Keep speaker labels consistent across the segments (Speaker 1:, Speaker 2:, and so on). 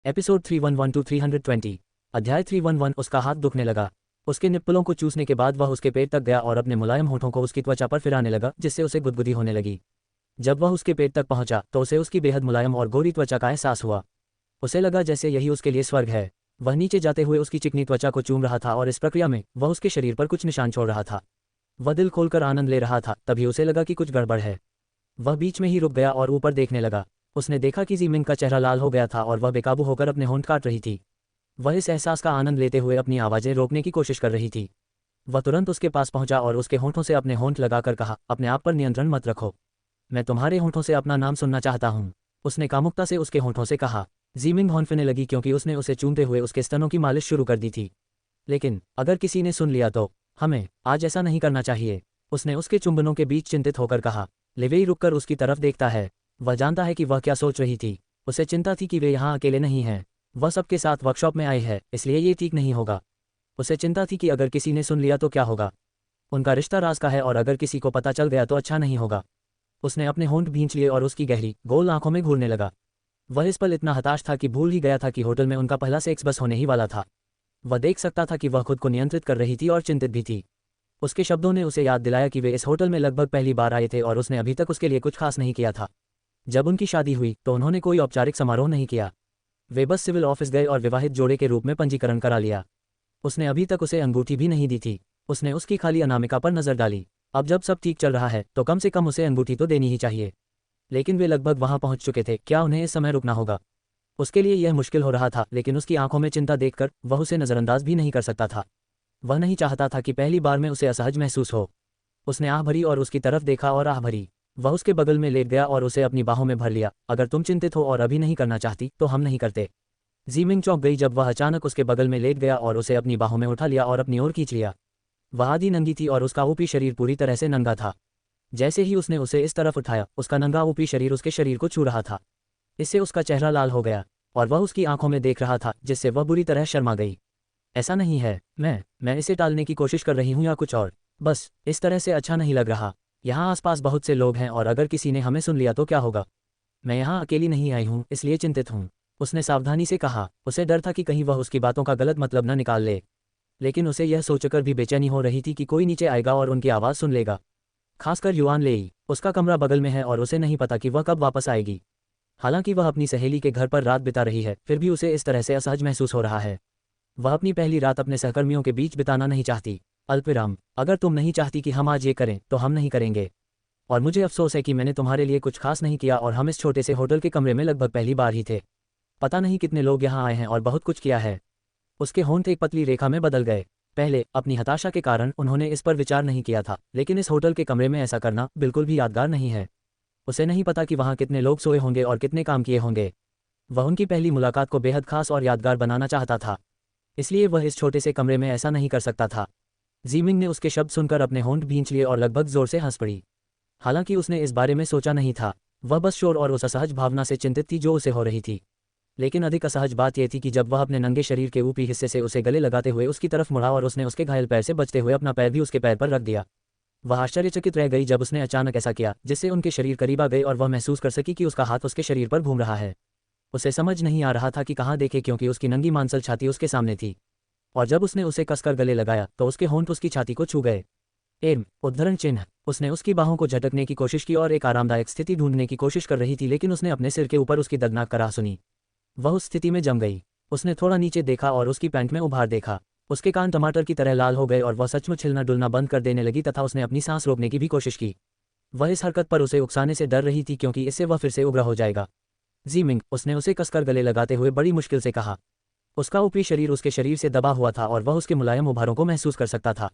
Speaker 1: Episode 311 to 320। अध्याय 311। उसका हाथ दुखने लगा। उसके निप्पलों को चूसने के बाद वह उसके पेट तक गया और अपने मुलायम होठों को उसकी त्वचा पर फिराने लगा, जिससे उसे गुदगुदी होने लगी। जब वह उसके पेट तक पहुंचा तो उसे उसकी बेहद मुलायम और गोरी त्वचा का एहसास हुआ। उसे लगा जैसे यही उसके लिए स्वर्ग है। वह नीचे जाते हुए उसकी चिकनी त्वचा को चूम रहा था और इस प्रक्रिया में वह उसके शरीर पर कुछ निशान छोड़ रहा था। वह दिल खोलकर आनंद ले रहा था, तभी उसे लगा कि कुछ गड़बड़ है। वह बीच में ही रुक गया और ऊपर देखने लगा। उसने देखा कि ज़ीमिंग का चेहरा लाल हो गया था और वह बेकाबू होकर अपने होंठ काट रही थी। वह इस एहसास का आनंद लेते हुए अपनी आवाज़ें रोकने की कोशिश कर रही थी। वह तुरंत उसके पास पहुंचा और उसके होंठों से अपने होंठ लगाकर कहा, अपने आप पर नियंत्रण मत रखो। मैं तुम्हारे होंठों से अपना नाम सुनना चाहता हूँ। उसने कामुकता से उसके होंठों से कहा। ज़ीमिंग हौंफने लगी क्योंकि उसने उसे चूमते हुए उसके स्तनों की मालिश शुरू कर दी थी। लेकिन अगर किसी ने सुन लिया तो हमें आज ऐसा नहीं करना चाहिए। उसने उसके चुंबनों के बीच चिंतित होकर कहा। लिवेई रुककर उसकी तरफ देखता है। वह जानता है कि वह क्या सोच रही थी। उसे चिंता थी कि वे यहाँ अकेले नहीं हैं। वह सबके साथ वर्कशॉप में आई है, इसलिए ये ठीक नहीं होगा। उसे चिंता थी कि अगर किसी ने सुन लिया तो क्या होगा। उनका रिश्ता राज का है और अगर किसी को पता चल गया तो अच्छा नहीं होगा। उसने अपने होंठ भींच लिए और उसकी गहरी गोल आंखों में घूरने लगा। वह इस पल इतना हताश था कि भूल ही गया था कि होटल में उनका पहला सेक्स बस होने ही वाला था। वह देख सकता था कि वह खुद को नियंत्रित कर रही थी और चिंतित भी थी। उसके शब्दों ने उसे याद दिलाया कि वे इस होटल में लगभग पहली बार आए थे और उसने अभी तक उसके लिए कुछ खास नहीं किया था। जब उनकी शादी हुई तो उन्होंने कोई औपचारिक समारोह नहीं किया। वे बस सिविल ऑफिस गए और विवाहित जोड़े के रूप में पंजीकरण करा लिया। उसने अभी तक उसे अंगूठी भी नहीं दी थी। उसने उसकी खाली अनामिका पर नजर डाली। अब जब सब ठीक चल रहा है तो कम से कम उसे अंगूठी तो देनी ही चाहिए। लेकिन वे लगभग वहां पहुंच चुके थे। क्या उन्हें इस समय रुकना होगा? उसके लिए यह मुश्किल हो रहा था, लेकिन उसकी आंखों में चिंता देखकर वह उसे नजरअंदाज भी नहीं कर सकता था। वह नहीं चाहता था कि पहली बार में उसे असहज महसूस हो। उसने आह भरी और उसकी तरफ देखा और आह भरी। वह उसके बगल में लेट गया और उसे अपनी बाहों में भर लिया। अगर तुम चिंतित हो और अभी नहीं करना चाहती तो हम नहीं करते। ज़ीमिंग चौंक गई जब वह अचानक उसके बगल में लेट गया और उसे अपनी बाहों में उठा लिया और अपनी ओर खींच लिया। वह आधी नंगी थी और उसका ऊपरी शरीर पूरी तरह से नंगा था। जैसे ही उसने उसे इस तरफ उठाया, उसका नंगा ऊपरी शरीर उसके शरीर को छू रहा था। इससे उसका चेहरा लाल हो गया और वह उसकी आंखों में देख रहा था, जिससे वह बुरी तरह शर्मा गई। ऐसा नहीं है, मैं इसे टालने की कोशिश कर रही हूँ या कुछ और। बस इस तरह से अच्छा नहीं लग रहा। यहाँ आसपास बहुत से लोग हैं और अगर किसी ने हमें सुन लिया तो क्या होगा। मैं यहाँ अकेली नहीं आई हूँ, इसलिए चिंतित हूँ। उसने सावधानी से कहा। उसे डर था कि कहीं वह उसकी बातों का गलत मतलब न निकाल ले। लेकिन उसे यह सोचकर भी बेचैनी हो रही थी कि कोई नीचे आएगा और उनकी आवाज़ सुन लेगा। खासकर युआन लेई। उसका कमरा बगल में है और उसे नहीं पता कि वह कब वापस आएगी। हालांकि वह अपनी सहेली के घर पर रात बिता रही है, फिर भी उसे इस तरह से असहज महसूस हो रहा है। वह अपनी पहली रात अपने सहकर्मियों के बीच बिताना नहीं चाहती। अल्पविराम, अगर तुम नहीं चाहती कि हम आज ये करें तो हम नहीं करेंगे। और मुझे अफसोस है कि मैंने तुम्हारे लिए कुछ खास नहीं किया और हम इस छोटे से होटल के कमरे में लगभग पहली बार ही थे। पता नहीं कितने लोग यहाँ आए हैं और बहुत कुछ किया है। उसके होंठ एक पतली रेखा में बदल गए। पहले अपनी हताशा के कारण उन्होंने इस पर विचार नहीं किया था, लेकिन इस होटल के कमरे में ऐसा करना बिल्कुल भी यादगार नहीं है। उसे नहीं पता कि वहाँ कितने लोग सोए होंगे और कितने काम किए होंगे। वह उनकी पहली मुलाकात को बेहद खास और यादगार बनाना चाहता था, इसलिए वह इस छोटे से कमरे में ऐसा नहीं कर सकता था। ज़ीमिंग ने उसके शब्द सुनकर अपने होंठ भींच लिए और लगभग जोर से हंस पड़ी। हालांकि उसने इस बारे में सोचा नहीं था। वह बस शोर और उस असहज भावना से चिंतित थी जो उसे हो रही थी। लेकिन अधिक असहज बात यह थी कि जब वह अपने नंगे शरीर के ऊपरी हिस्से से उसे गले लगाते हुए उसकी तरफ मुड़ा और उसने उसके घायल पैर से बचते हुए अपना पैर भी उसके पैर पर रख दिया। वह आश्चर्यचकित रह गई जब उसने अचानक ऐसा किया, जिससे उनके शरीर करीब आ गए और वह महसूस कर सकी कि उसका हाथ उसके शरीर पर घूम रहा है। उसे समझ नहीं आ रहा था कि कहाँ देखे, क्योंकि उसकी नंगी मांसल छाती उसके सामने थी। और जब उसने उसे कसकर गले लगाया तो उसके होंठ उसकी छाती को छू गए। उद्धरण चिन्ह। उसने उसकी बाहों को झटकने की कोशिश की और एक आरामदायक स्थिति ढूंढने की कोशिश कर रही थी, लेकिन उसने अपने सिर के ऊपर उसकी दर्दनाक कराह सुनी। वह उस स्थिति में जम गई। उसने थोड़ा नीचे देखा और उसकी पैंट में उभार देखा। उसके कान टमाटर की तरह लाल हो गए और वह सचमुच हिलना डुलना बंद कर देने लगी तथा उसने अपनी सांस रोकने की भी कोशिश की। वह इस हरकत पर उसे उकसाने से डर रही थी, क्योंकि इससे वह फिर से उग्र हो जाएगा। ज़ीमिंग, उसने उसे कसकर गले लगाते हुए बड़ी मुश्किल से कहा। उसका ऊपरी शरीर उसके शरीर से दबा हुआ था और वह उसके मुलायम उभारों को महसूस कर सकता था।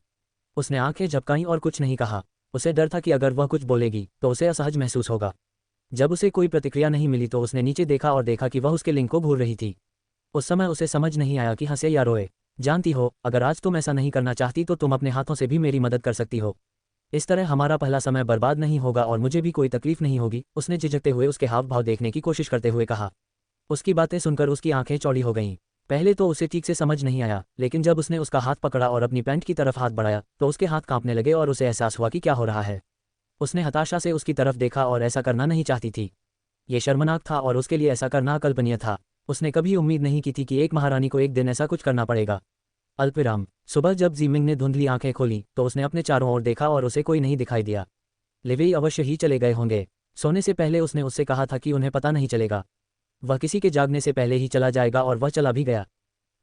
Speaker 1: उसने आंखें झपकाईं और कुछ नहीं कहा। उसे डर था कि अगर वह कुछ बोलेगी तो उसे असहज महसूस होगा। जब उसे कोई प्रतिक्रिया नहीं मिली तो उसने नीचे देखा और देखा कि वह उसके लिंग को घूर रही थी। उस समय उसे समझ नहीं आया कि हंसे या रोए। जानती हो, अगर आज तुम ऐसा नहीं करना चाहती तो तुम अपने हाथों से भी मेरी मदद कर सकती हो। इस तरह हमारा पहला समय बर्बाद नहीं होगा और मुझे भी कोई तकलीफ नहीं होगी। उसने झिझकते हुए उसके हाव भाव देखने की कोशिश करते हुए कहा। उसकी बातें सुनकर उसकी आंखें चौड़ी हो गईं। पहले तो उसे ठीक से समझ नहीं आया, लेकिन जब उसने उसका हाथ पकड़ा और अपनी पैंट की तरफ हाथ बढ़ाया तो उसके हाथ कांपने लगे और उसे एहसास हुआ कि क्या हो रहा है। उसने हताशा से उसकी तरफ देखा और ऐसा करना नहीं चाहती थी। ये शर्मनाक था और उसके लिए ऐसा करना अकल्पनीय था। उसने कभी उम्मीद नहीं की थी कि एक महारानी को एक दिन ऐसा कुछ करना पड़ेगा। अल्पविराम। सुबह जब जीमिंग ने धुंधली आंखें खोली तो उसने अपने चारों ओर देखा और उसे कोई नहीं दिखाई दिया। लिवेई अवश्य ही चले गए होंगे। सोने से पहले उसने उससे कहा था कि उन्हें पता नहीं चलेगा। वह किसी के जागने से पहले ही चला जाएगा और वह चला भी गया।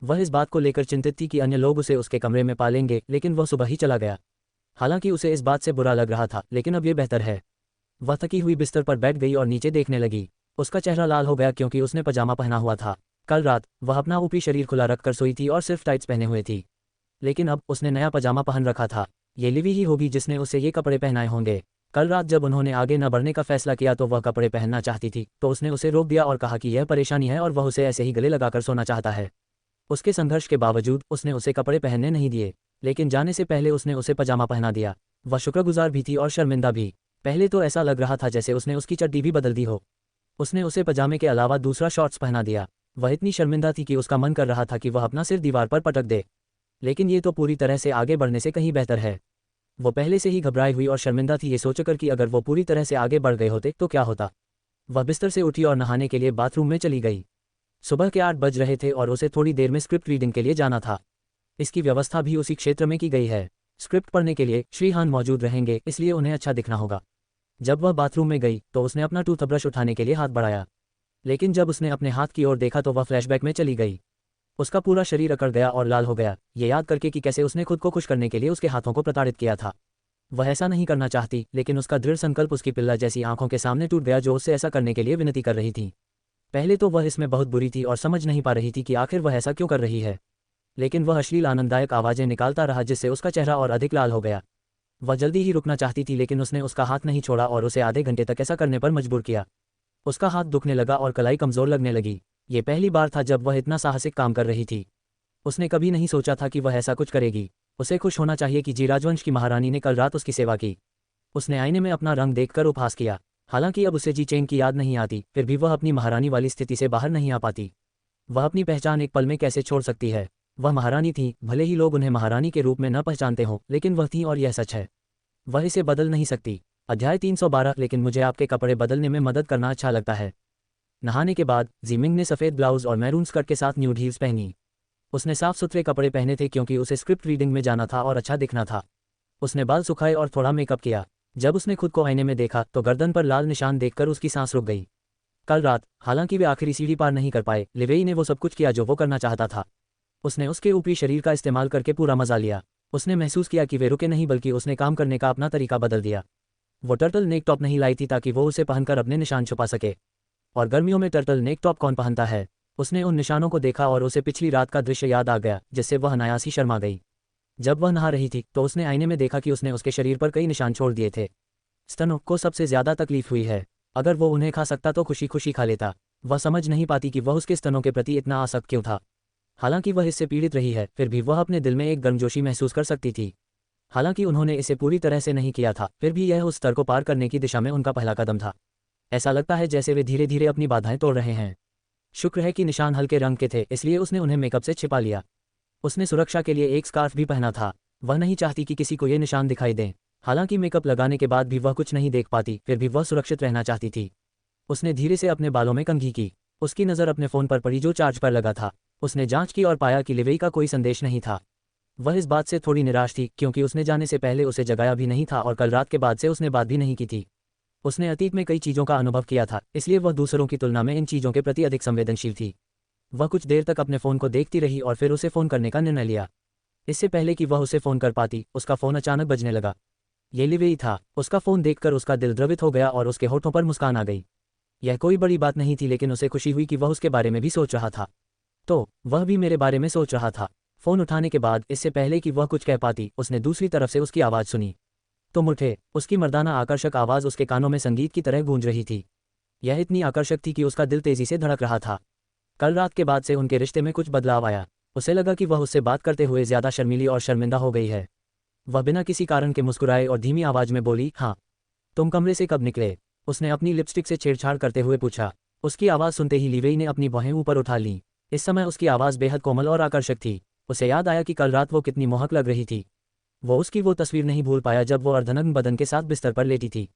Speaker 1: वह इस बात को लेकर चिंतित थी कि अन्य लोग उसे उसके कमरे में पालेंगे, लेकिन वह सुबह ही चला गया। हालांकि उसे इस बात से बुरा लग रहा था, लेकिन अब ये बेहतर है। वह थकी हुई बिस्तर पर बैठ गई और नीचे देखने लगी। उसका चेहरा लाल हो गया क्योंकि उसने पजामा पहना हुआ था। कल रात वह अपना ऊपरी शरीर खुला रखकर सोई थी और सिर्फ टाइट्स पहने हुए थी, लेकिन अब उसने नया पजामा पहन रखा था। ये लिवी ही होगी जिसने उसे ये कपड़े पहनाए होंगे। कल रात जब उन्होंने आगे न बढ़ने का फैसला किया तो वह कपड़े पहनना चाहती थी, तो उसने उसे रोक दिया और कहा कि यह परेशानी है और वह उसे ऐसे ही गले लगाकर सोना चाहता है। उसके संघर्ष के बावजूद उसने उसे कपड़े पहनने नहीं दिए, लेकिन जाने से पहले उसने उसे पजामा पहना दिया। वह शुक्रगुजार भी थी और शर्मिंदा भी। पहले तो ऐसा लग रहा था जैसे उसने उसकी चड्डी भी बदल दी हो। उसने उसे पजामे के अलावा दूसरा शॉर्ट्स पहना दिया। वह इतनी शर्मिंदा थी कि उसका मन कर रहा था कि वह अपना सिर दीवार पर पटक दे, लेकिन ये तो पूरी तरह से आगे बढ़ने से कहीं बेहतर है। वो पहले से ही घबराई हुई और शर्मिंदा थी ये सोचकर कि अगर वो पूरी तरह से आगे बढ़ गए होते तो क्या होता। वह बिस्तर से उठी और नहाने के लिए बाथरूम में चली गई। सुबह के 8 बज रहे थे और उसे थोड़ी देर में स्क्रिप्ट रीडिंग के लिए जाना था। इसकी व्यवस्था भी उसी क्षेत्र में की गई है। स्क्रिप्ट पढ़ने के लिए श्रीहान मौजूद रहेंगे, इसलिए उन्हें अच्छा दिखना होगा। जब वह बाथरूम में गई तो उसने अपना टूथब्रश उठाने के लिए हाथ बढ़ाया, लेकिन जब उसने अपने हाथ की ओर देखा तो वह फ्लैशबैक में चली गई। उसका पूरा शरीर अकड़ गया और लाल हो गया, ये याद करके कि कैसे उसने खुद को खुश करने के लिए उसके हाथों को प्रताड़ित किया था। वह ऐसा नहीं करना चाहती, लेकिन उसका दृढ़ संकल्प उसकी पिल्ला जैसी आंखों के सामने टूट गया जो उससे ऐसा करने के लिए विनती कर रही थी। पहले तो वह इसमें बहुत बुरी थी और समझ नहीं पा रही थी कि आखिर वह ऐसा क्यों कर रही है, लेकिन वह अश्लील आनंददायक आवाज़ें निकालता रहा जिससे उसका चेहरा और अधिक लाल हो गया। वह जल्दी ही रुकना चाहती थी, लेकिन उसने उसका हाथ नहीं छोड़ा और उसे आधे घंटे तक ऐसा करने पर मजबूर किया। उसका हाथ दुखने लगा और कलाई कमज़ोर लगने लगी। ये पहली बार था जब वह इतना साहसिक काम कर रही थी। उसने कभी नहीं सोचा था कि वह ऐसा कुछ करेगी। उसे खुश होना चाहिए कि जी राजवंश की महारानी ने कल रात उसकी सेवा की। उसने आईने में अपना रंग देखकर उपहास किया। हालांकि अब उसे जी चेन की याद नहीं आती, फिर भी वह अपनी महारानी वाली स्थिति से बाहर नहीं आ पाती। वह अपनी पहचान एक पल में कैसे छोड़ सकती है। वह महारानी थी, भले ही लोग उन्हें महारानी के रूप में न पहचानते हों, लेकिन वह थी और यह सच है। वह इसे बदल नहीं सकती। अध्याय 312। लेकिन मुझे आपके कपड़े बदलने में मदद करना अच्छा लगता है। नहाने के बाद जीमिंग ने सफ़ेद ब्लाउज और मैरून स्कर्ट के साथ न्यूड हील्स पहनी। उसने साफ सुथरे कपड़े पहने थे क्योंकि उसे स्क्रिप्ट रीडिंग में जाना था और अच्छा दिखना था। उसने बाल सुखाए और थोड़ा मेकअप किया। जब उसने खुद को आईने में देखा तो गर्दन पर लाल निशान देखकर उसकी सांस रुक गई। कल रात, हालांकि वे आखिरी सीढ़ी पार नहीं कर पाए, लिवेई ने वो सब कुछ किया जो वो करना चाहता था। उसने उसके ऊपरी शरीर का इस्तेमाल करके पूरा मजा लिया। उसने महसूस किया कि वे रुके नहीं, बल्कि उसने काम करने का अपना तरीका बदल दिया। वो टर्टल नेक टॉप नहीं लाई थी ताकि वो उसे पहनकर अपने निशान छुपा सके। और गर्मियों में टर्टल नेक टॉप कौन पहनता है। उसने उन निशानों को देखा और उसे पिछली रात का दृश्य याद आ गया, जिससे वह अनायास ही शर्मा गई। जब वह नहा रही थी तो उसने आईने में देखा कि उसने उसके शरीर पर कई निशान छोड़ दिए थे। स्तनों को सबसे ज्यादा तकलीफ हुई है। अगर वो उन्हें खा सकता तो खुशी खुशी खा लेता। वह समझ नहीं पाती कि वह उसके स्तनों के प्रति इतना आसक्त क्यों था। हालांकि वह इससे पीड़ित रही है, फिर भी वह अपने दिल में एक गर्मजोशी महसूस कर सकती थी। हालांकि उन्होंने इसे पूरी तरह से नहीं किया था, फिर भी यह उस स्तर को पार करने की दिशा में उनका पहला कदम था। ऐसा लगता है जैसे वे धीरे धीरे अपनी बाधाएं तोड़ रहे हैं। शुक्र है कि निशान हल्के रंग के थे, इसलिए उसने उन्हें मेकअप से छिपा लिया। उसने सुरक्षा के लिए एक स्कार्फ भी पहना था। वह नहीं चाहती कि किसी को ये निशान दिखाई दें। हालांकि मेकअप लगाने के बाद भी वह कुछ नहीं देख पाती, फिर भी वह सुरक्षित रहना चाहती थी। उसने धीरे से अपने बालों में कंघी की। उसकी नज़र अपने फ़ोन पर पड़ी जो चार्ज पर लगा था। उसने जांच की और पाया कि लिवेई का कोई संदेश नहीं था। वह इस बात से थोड़ी निराश थी क्योंकि उसने जाने से पहले उसे जगाया भी नहीं था और कल रात के बाद से उसने बात भी नहीं की थी। उसने अतीत में कई चीज़ों का अनुभव किया था, इसलिए वह दूसरों की तुलना में इन चीज़ों के प्रति अधिक संवेदनशील थी। वह कुछ देर तक अपने फ़ोन को देखती रही और फिर उसे फ़ोन करने का निर्णय लिया। इससे पहले कि वह उसे फ़ोन कर पाती, उसका फ़ोन अचानक बजने लगा। ये लिवेई था। उसका फ़ोन देखकर उसका दिल द्रवित हो गया और उसके होठों पर मुस्कान आ गई। यह कोई बड़ी बात नहीं थी, लेकिन उसे खुशी हुई कि वह उसके बारे में भी सोच रहा था। तो वह भी मेरे बारे में सोच रहा था। फ़ोन उठाने के बाद, इससे पहले कि वह कुछ कह पाती, उसने दूसरी तरफ से उसकी आवाज़ सुनी। तुम उठे। उसकी मर्दाना आकर्षक आवाज़ उसके कानों में संगीत की तरह गूंज रही थी। यह इतनी आकर्षक थी कि उसका दिल तेजी से धड़क रहा था। कल रात के बाद से उनके रिश्ते में कुछ बदलाव आया। उसे लगा कि वह उससे बात करते हुए ज़्यादा शर्मीली और शर्मिंदा हो गई है। वह बिना किसी कारण के मुस्कुराए और धीमी आवाज़ में बोली, हाँ। तुम कमरे से कब निकले? उसने अपनी लिपस्टिक से छेड़छाड़ करते हुए पूछा। उसकी आवाज़ सुनते ही लिवेई ने अपनी बाहें ऊपर उठा लीं। इस समय उसकी आवाज़ बेहद कोमल और आकर्षक थी। उसे याद आया कि कल रात वो कितनी मोहक लग रही थी। वो उसकी वो तस्वीर नहीं भूल पाया जब वो अर्धनग्न बदन के साथ बिस्तर पर लेटी थी।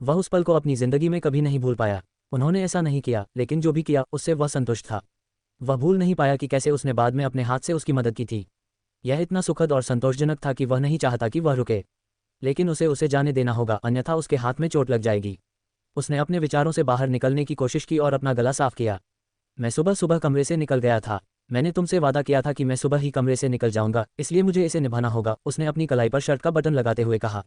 Speaker 1: वह उस पल को अपनी ज़िंदगी में कभी नहीं भूल पाया। उन्होंने ऐसा नहीं किया, लेकिन जो भी किया उससे वह संतुष्ट था। वह भूल नहीं पाया कि कैसे उसने बाद में अपने हाथ से उसकी मदद की थी। यह इतना सुखद और संतोषजनक था कि वह नहीं चाहता कि वह रुके, लेकिन उसे जाने देना होगा, अन्यथा उसके हाथ में चोट लग जाएगी। उसने अपने विचारों से बाहर निकलने की कोशिश की और अपना गला साफ किया। मैं सुबह सुबह कमरे से निकल गया था। मैंने तुमसे वादा किया था कि मैं सुबह ही कमरे से निकल जाऊंगा, इसलिए मुझे इसे निभाना होगा। उसने अपनी कलाई पर शर्ट का बटन लगाते हुए कहा।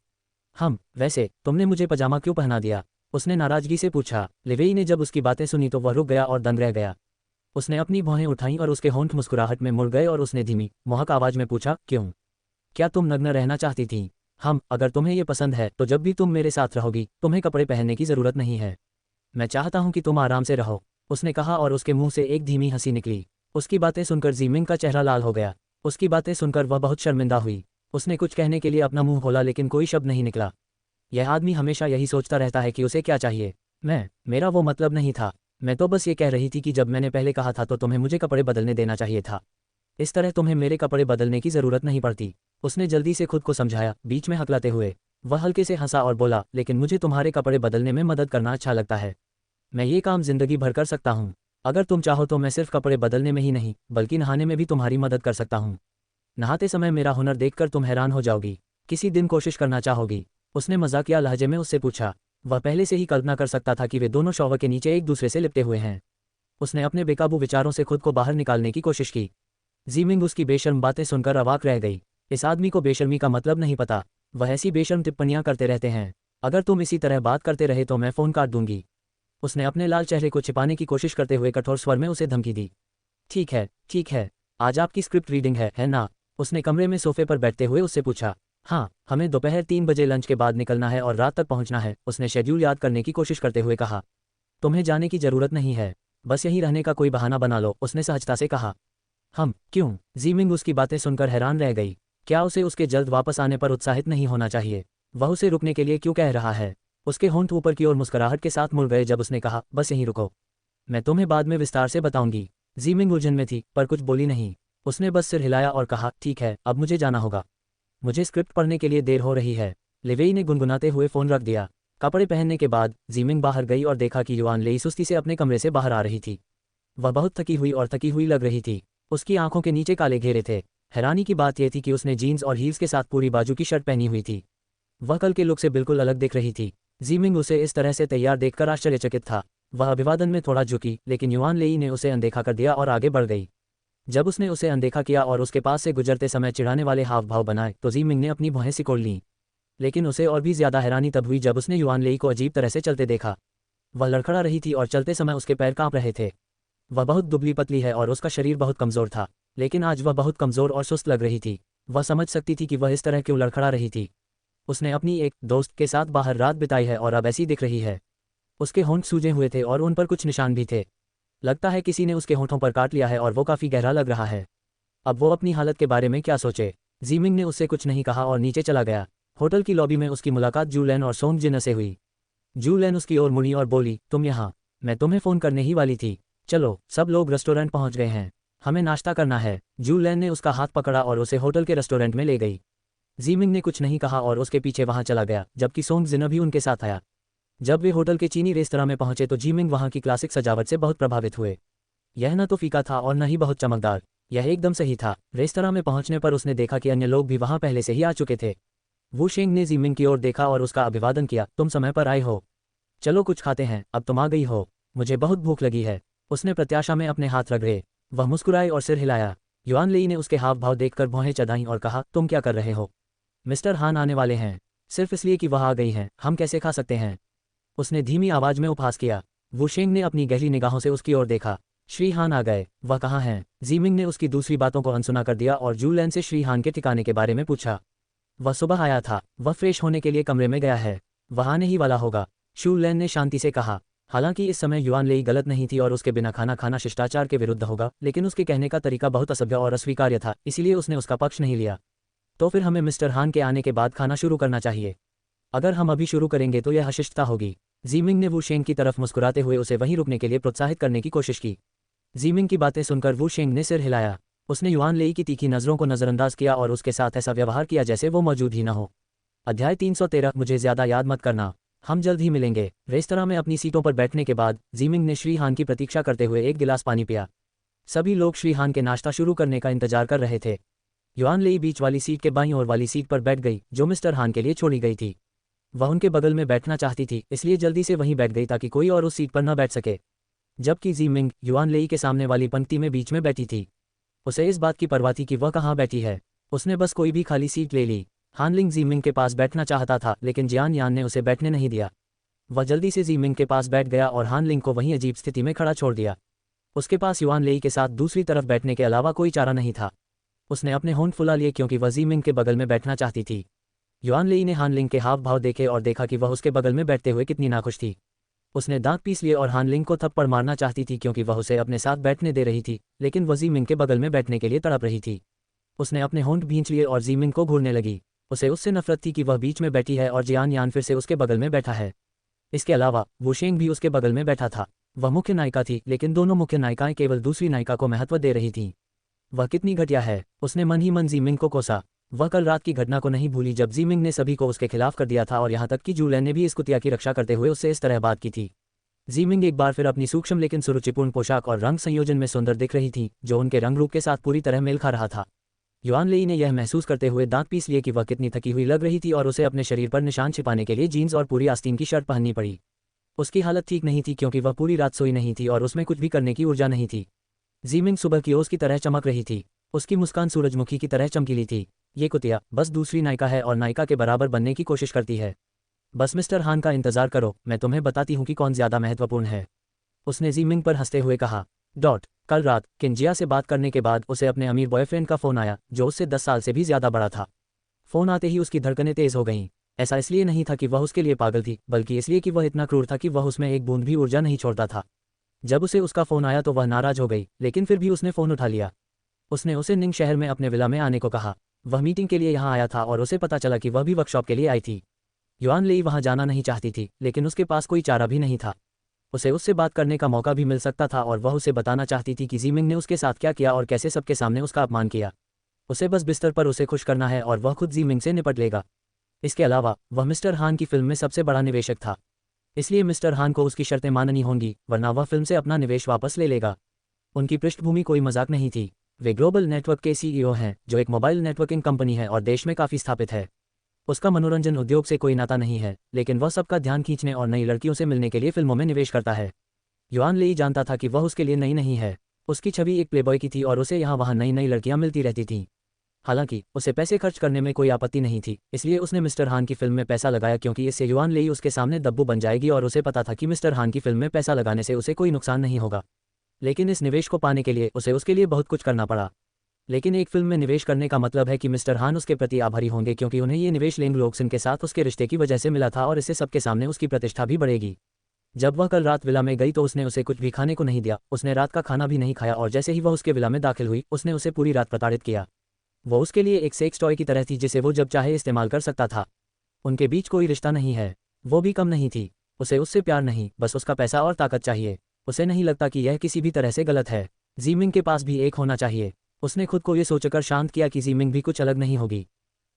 Speaker 1: वैसे तुमने मुझे पजामा क्यों पहना दिया? उसने नाराजगी से पूछा। लिवेई ने जब उसकी बातें सुनी तो वह रुक गया और दंग रह गया। उसने अपनी भौहें उठाईं और उसके होंठ मुस्कुराहट में मुड़ गए और उसने धीमी, मोहक आवाज में पूछा, क्यों? क्या तुम नग्न रहना चाहती थीं? अगर तुम्हें ये पसंद है तो जब भी तुम मेरे साथ रहोगी तुम्हें कपड़े पहनने की जरूरत नहीं है। मैं चाहता हूं कि तुम आराम से रहो, उसने कहा और उसके मुंह से एक धीमी हंसी निकली। उसकी बातें सुनकर ज़ीमिंग का चेहरा लाल हो गया। उसकी बातें सुनकर वह बहुत शर्मिंदा हुई। उसने कुछ कहने के लिए अपना मुंह खोला लेकिन कोई शब्द नहीं निकला। यह आदमी हमेशा यही सोचता रहता है कि उसे क्या चाहिए। मेरा वो मतलब नहीं था। मैं तो बस ये कह रही थी कि जब मैंने पहले कहा था तो तुम्हें मुझे कपड़े बदलने देना चाहिए था। इस तरह तुम्हें मेरे कपड़े बदलने की ज़रूरत नहीं पड़ती। उसने जल्दी से खुद को समझाया, बीच में हकलाते हुए। वह हल्के से हंसा और बोला, लेकिन मुझे तुम्हारे कपड़े बदलने में मदद करना अच्छा लगता है। मैं ये काम जिंदगी भर कर सकता हूँ। अगर तुम चाहो तो मैं सिर्फ कपड़े बदलने में ही नहीं बल्कि नहाने में भी तुम्हारी मदद कर सकता हूँ। नहाते समय मेरा हुनर देखकर तुम हैरान हो जाओगी। किसी दिन कोशिश करना चाहोगी? उसने मजाकिया लहजे में उससे पूछा। वह पहले से ही कल्पना कर सकता था कि वे दोनों शॉवर के नीचे एक दूसरे से लिपटे हुए हैं। उसने अपने बेकाबू विचारों से खुद को बाहर निकालने की कोशिश की। ज़ीमिंग उसकी बेशर्म बातें सुनकर अवाक रह गई। इस आदमी को बेशर्मी का मतलब नहीं पता। वह ऐसी बेशर्म टिप्पणियां करते रहते हैं। अगर तुम इसी तरह बात करते रहे तो मैं फ़ोन काट दूंगी। उसने अपने लाल चेहरे को छिपाने की कोशिश करते हुए कठोर स्वर में उसे धमकी दी। ठीक है, आज आपकी स्क्रिप्ट रीडिंग है ना? उसने कमरे में सोफे पर बैठते हुए उससे पूछा। हाँ, हमें दोपहर 3 बजे लंच के बाद निकलना है और रात तक पहुंचना है, उसने शेड्यूल याद करने की कोशिश करते हुए कहा। तुम्हें जाने की जरूरत नहीं है, बस यहीं रहने का कोई बहाना बना लो, उसने सहजता से कहा। क्यों? ज़ीमिंग उसकी बातें सुनकर हैरान रह गई। क्या उसे उसके जल्द वापस आने पर उत्साहित नहीं होना चाहिए? वह उसे रुकने के लिए क्यों कह रहा है? उसके होंठ ऊपर की ओर मुस्कुराहट के साथ मुड़ गए जब उसने कहा, बस यहीं रुको, मैं तुम्हें बाद में विस्तार से बताऊंगी। ज़ीमिंग उलझन में थी पर कुछ बोली नहीं। उसने बस सिर हिलाया और कहा, ठीक है, अब मुझे जाना होगा। मुझे स्क्रिप्ट पढ़ने के लिए देर हो रही है। लिवेई ने गुनगुनाते हुए फ़ोन रख दिया। कपड़े पहनने के बाद ज़ीमिंग बाहर गई और देखा कि युआन लेई सुस्ती से अपने कमरे से बाहर आ रही थी। वह बहुत थकी हुई लग रही थी। उसकी आंखों के नीचे काले घेरे थे। हैरानी की बात यह थी कि उसने जीन्स और हील्स के साथ पूरी बाजू की शर्ट पहनी हुई थी। वह कल के लुक से बिल्कुल अलग दिख रही थी। ज़ीमिंग उसे इस तरह से तैयार देखकर आश्चर्यचकित था। वह अभिवादन में थोड़ा झुकी, लेकिन युआन लेई ने उसे अनदेखा कर दिया और आगे बढ़ गई। जब उसने उसे अनदेखा किया और उसके पास से गुजरते समय चिढ़ाने वाले हाव भाव बनाए तो ज़ीमिंग ने अपनी भौहें सिकोड़ लीं। लेकिन उसे और भी ज्यादा हैरानी तब हुई जब उसने युआन लेई को अजीब तरह से चलते देखा। वह लड़खड़ा रही थी और चलते समय उसके पैर कांप रहे थे। वह बहुत दुबली पतली है और उसका शरीर बहुत कमज़ोर था, लेकिन आज वह बहुत कमज़ोर और सुस्त लग रही थी। वह समझ सकती थी कि वह इस तरह क्यों लड़खड़ा रही थी। उसने अपनी एक दोस्त के साथ बाहर रात बिताई है और अब ऐसी दिख रही है। उसके होंठ सूजे हुए थे और उन पर कुछ निशान भी थे। लगता है किसी ने उसके होंठों पर काट लिया है और वो काफ़ी गहरा लग रहा है। अब वो अपनी हालत के बारे में क्या सोचे? ज़ीमिंग ने उससे कुछ नहीं कहा और नीचे चला गया। होटल की लॉबी में उसकी मुलाकात जू लैन और सोंग जिन से हुई। जू लैन उसकी ओर मुड़ी और बोली, तुम यहाँ? मैं तुम्हें फ़ोन करने ही वाली थी। चलो, सब लोग रेस्टोरेंट पहुँच गए हैं, हमें नाश्ता करना है। जू लैन ने उसका हाथ पकड़ा और उसे होटल के रेस्टोरेंट में ले गई। ज़ीमिंग ने कुछ नहीं कहा और उसके पीछे वहाँ चला गया, जबकि सोंग जिन भी उनके साथ आया। जब वे होटल के चीनी रेस्तरां में पहुंचे तो ज़ीमिंग वहाँ की क्लासिक सजावट से बहुत प्रभावित हुए। यह न तो फीका था और न ही बहुत चमकदार, यह एकदम सही था। रेस्तरां में पहुंचने पर उसने देखा कि अन्य लोग भी वहाँ पहले से ही आ चुके थे। वू शेंग ने ज़ीमिंग की ओर देखा और उसका अभिवादन किया, तुम समय पर आए हो। चलो कुछ खाते हैं, अब तुम आ गई हो, मुझे बहुत भूख लगी है। उसने प्रत्याशा में अपने हाथ रगड़े। वह मुस्कुराए और सिर हिलाया। युआन लेई ने उसके हाव भाव देखकर भौहें चढ़ाईं और कहा, तुम क्या कर रहे हो? मिस्टर हान आने वाले हैं। सिर्फ इसलिए कि वह आ गई हैं हम कैसे खा सकते हैं? उसने धीमी आवाज में उपहास किया। वू शेंग ने अपनी गहरी निगाहों से उसकी ओर देखा। श्री हान आ गए, वह कहाँ हैं? ज़ीमिंग ने उसकी दूसरी बातों को अनसुना कर दिया और जू लैन से श्री हान के ठिकाने के बारे में पूछा। वह सुबह आया था, वह फ्रेश होने के लिए कमरे में गया है, वह आने ही वाला होगा, शू लैन ने शांति से कहा। हालांकि इस समय युआन लेई गलत नहीं थी और उसके बिना खाना खाना शिष्टाचार के विरुद्ध होगा, लेकिन उसके कहने का तरीका बहुत असभ्य और अस्वीकार्य था, इसीलिए उसने उसका पक्ष नहीं लिया। तो फिर हमें मिस्टर हान के आने के बाद खाना शुरू करना चाहिए। अगर हम अभी शुरू करेंगे तो यह अशिष्टता होगी। ज़ीमिंग ने वू शेंग की तरफ मुस्कुराते हुए उसे वहीं रुकने के लिए प्रोत्साहित करने की कोशिश की। ज़ीमिंग की बातें सुनकर वू शेंग ने सिर हिलाया। उसने युआन लेई की तीखी नज़रों को नज़रअंदाज किया और उसके साथ ऐसा व्यवहार किया जैसे वो मौजूद ही न हो। अध्याय 313 मुझे ज़्यादा याद मत करना, हम जल्द ही मिलेंगे। रेस्तरां में अपनी सीटों पर बैठने के बाद ज़ीमिंग ने श्री हान की प्रतीक्षा करते हुए एक गिलास पानी पिया। सभी लोग श्री हान के नाश्ता शुरू करने का इंतजार कर रहे थे। युआन लेई बीच वाली सीट के बाईं ओर वाली सीट पर बैठ गई जो मिस्टर हान के लिए छोड़ी गई थी। वह उनके बगल में बैठना चाहती थी, इसलिए जल्दी से वहीं बैठ गई ताकि कोई और उस सीट पर न बैठ सके। जबकि जी मिंग युआन लेई के सामने वाली पंक्ति में बीच में बैठी थी। उसे इस बात की परवाह थी कि वह कहाँ बैठी है। उसने बस कोई भी खाली सीट ले ली। हानलिंग जी मिंग के पास बैठना चाहता था, लेकिन जियान यान ने उसे बैठने नहीं दिया। वह जल्दी से जी मिंग के पास बैठ गया और हानलिंग को वहीं अजीब स्थिति में खड़ा छोड़ दिया। उसके पास युआन लेई के साथ दूसरी तरफ बैठने के अलावा कोई चारा नहीं था। उसने अपने होंठ फुला लिए क्योंकि वह जी मिंग के बगल में बैठना चाहती थी। युआन लेई ने हानलिंग के हाव भाव देखे और देखा कि वह उसके बगल में बैठते हुए कितनी नाखुश थी। उसने दांत पीस लिए और हानलिंग को थप्पड़ मारना चाहती थी क्योंकि वह उसे अपने साथ बैठने दे रही थी, लेकिन वह जी मिंग के बगल में बैठने के लिए तड़प रही थी। उसने अपने होंठ भींच लिए और जी मिंग को घूरने लगी। उसे उससे नफरत थी कि वह बीच में बैठी है और जियान यान फिर से उसके बगल में बैठा है। इसके अलावा वू शेंग भी उसके बगल में बैठा था। वह मुख्य नायिका थी, लेकिन दोनों मुख्य नायिकाएं केवल दूसरी नायिका को महत्व दे रही थीं। वह कितनी घटिया है, उसने मन ही मन जी मिंग को कोसा। वह कल रात की घटना को नहीं भूली जब जी मिंग ने सभी को उसके खिलाफ कर दिया था और यहाँ तक कि जू लैन ने भी इस कुतिया की रक्षा करते हुए उससे इस तरह बात की थी। जी मिंग एक बार फिर अपनी सूक्ष्म लेकिन सुरुचिपूर्ण पोशाक और रंग संयोजन में सुंदर दिख रही थी, जो उनके रंग रूप के साथ पूरी तरह मेल खा रहा था। युआन लेई ने यह महसूस करते हुए दांत पीस लिए कि वह कितनी थकी हुई लग रही थी और उसे अपने शरीर पर निशान छिपाने के लिए जीन्स और पूरी आस्तीन की शर्ट पहननी पड़ी। उसकी हालत ठीक नहीं थी क्योंकि वह पूरी रात सोई नहीं थी और उसमें कुछ भी करने की ऊर्जा नहीं थी। जी मिंग सुबह की ओस की तरह चमक रही थी। उसकी मुस्कान सूरजमुखी की तरह चमकीली थी। ये कुतिया बस दूसरी नायिका है और नायिका के बराबर बनने की कोशिश करती है। बस मिस्टर हान का इंतजार करो, मैं तुम्हें बताती हूँ कि कौन ज्यादा महत्वपूर्ण है, उसने जी मिंग पर हंसते हुए कहा। कल रात किंजिया से बात करने के बाद उसे अपने अमीर बॉयफ्रेंड का फ़ोन आया जो उससे 10 साल से भी ज़्यादा बड़ा था। फ़ोन आते ही उसकी धड़कनें तेज़ हो गईं। ऐसा इसलिए नहीं था कि वह उसके लिए पागल थी, बल्कि इसलिए कि वह इतना क्रूर था कि वह उसमें एक बूंद भी ऊर्जा नहीं छोड़ता था। जब उसे उसका फ़ोन आया तो वह नाराज़ हो गई, लेकिन फिर भी उसने फ़ोन उठा लिया। उसने उसे निंग शहर में अपने विला में आने को कहा। वह मीटिंग के लिए यहाँ आया था और उसे पता चला कि वह भी वर्कशॉप के लिए आई थी। युआन लेई वहाँ जाना नहीं चाहती थी, लेकिन उसके पास कोई चारा भी नहीं था। उसे उससे बात करने का मौका भी मिल सकता था और वह उसे बताना चाहती थी कि जी मिंग ने उसके साथ क्या किया और कैसे सबके सामने उसका अपमान किया। उसे बस बिस्तर पर उसे खुश करना है और वह खुद जी मिंग से निपट लेगा। इसके अलावा वह मिस्टर हान की फिल्म में सबसे बड़ा निवेशक था, इसलिए मिस्टर हान को उसकी शर्तें माननी होंगी, वरना वह फिल्म से अपना निवेश वापस ले लेगा। उनकी पृष्ठभूमि कोई मजाक नहीं थी। वे ग्लोबल नेटवर्क के सीईओ हैं, जो एक मोबाइल नेटवर्किंग कंपनी है और देश में काफ़ी स्थापित है। उसका मनोरंजन उद्योग से कोई नाता नहीं है, लेकिन वह सबका ध्यान खींचने और नई लड़कियों से मिलने के लिए फिल्मों में निवेश करता है। युआन लेई जानता था कि वह उसके लिए नई नहीं है। उसकी छवि एक प्लेबॉय की थी और उसे यहाँ वहाँ नई नई लड़कियाँ मिलती रहती थीं। हालांकि उसे पैसे खर्च करने में कोई आपत्ति नहीं थी, इसलिए उसने मिस्टर हान की फिल्म में पैसा लगाया क्योंकि इससे युआन लेई उसके सामने दब्बू बन जाएगी और उसे पता था कि मिस्टर हान की फिल्म में पैसा लगाने से उसे कोई नुकसान नहीं होगा। लेकिन इस निवेश को पाने के लिए उसे उसके लिए बहुत कुछ करना पड़ा। लेकिन एक फिल्म में निवेश करने का मतलब है कि मिस्टर हान उसके प्रति आभारी होंगे क्योंकि उन्हें ये निवेश लेंग लोक्सन के साथ उसके रिश्ते की वजह से मिला था और इससे सबके सामने उसकी प्रतिष्ठा भी बढ़ेगी। जब वह कल रात विला में गई तो उसने उसे कुछ भी खाने को नहीं दिया। उसने रात का खाना भी नहीं खाया और जैसे ही वह उसके विला में दाखिल हुई उसने उसे पूरी रात प्रताड़ित किया। वो उसके लिए एक सेक्स टॉय की तरह थी जिसे वो जब चाहे इस्तेमाल कर सकता था। उनके बीच कोई रिश्ता नहीं है, वो भी कम नहीं थी। उसे उससे प्यार नहीं, बस उसका पैसा और ताकत चाहिए। उसे नहीं लगता कि यह किसी भी तरह से गलत है। जी मिंग के पास भी एक होना चाहिए। उसने खुद को ये सोचकर शांत किया कि जी मिंग भी कुछ अलग नहीं होगी।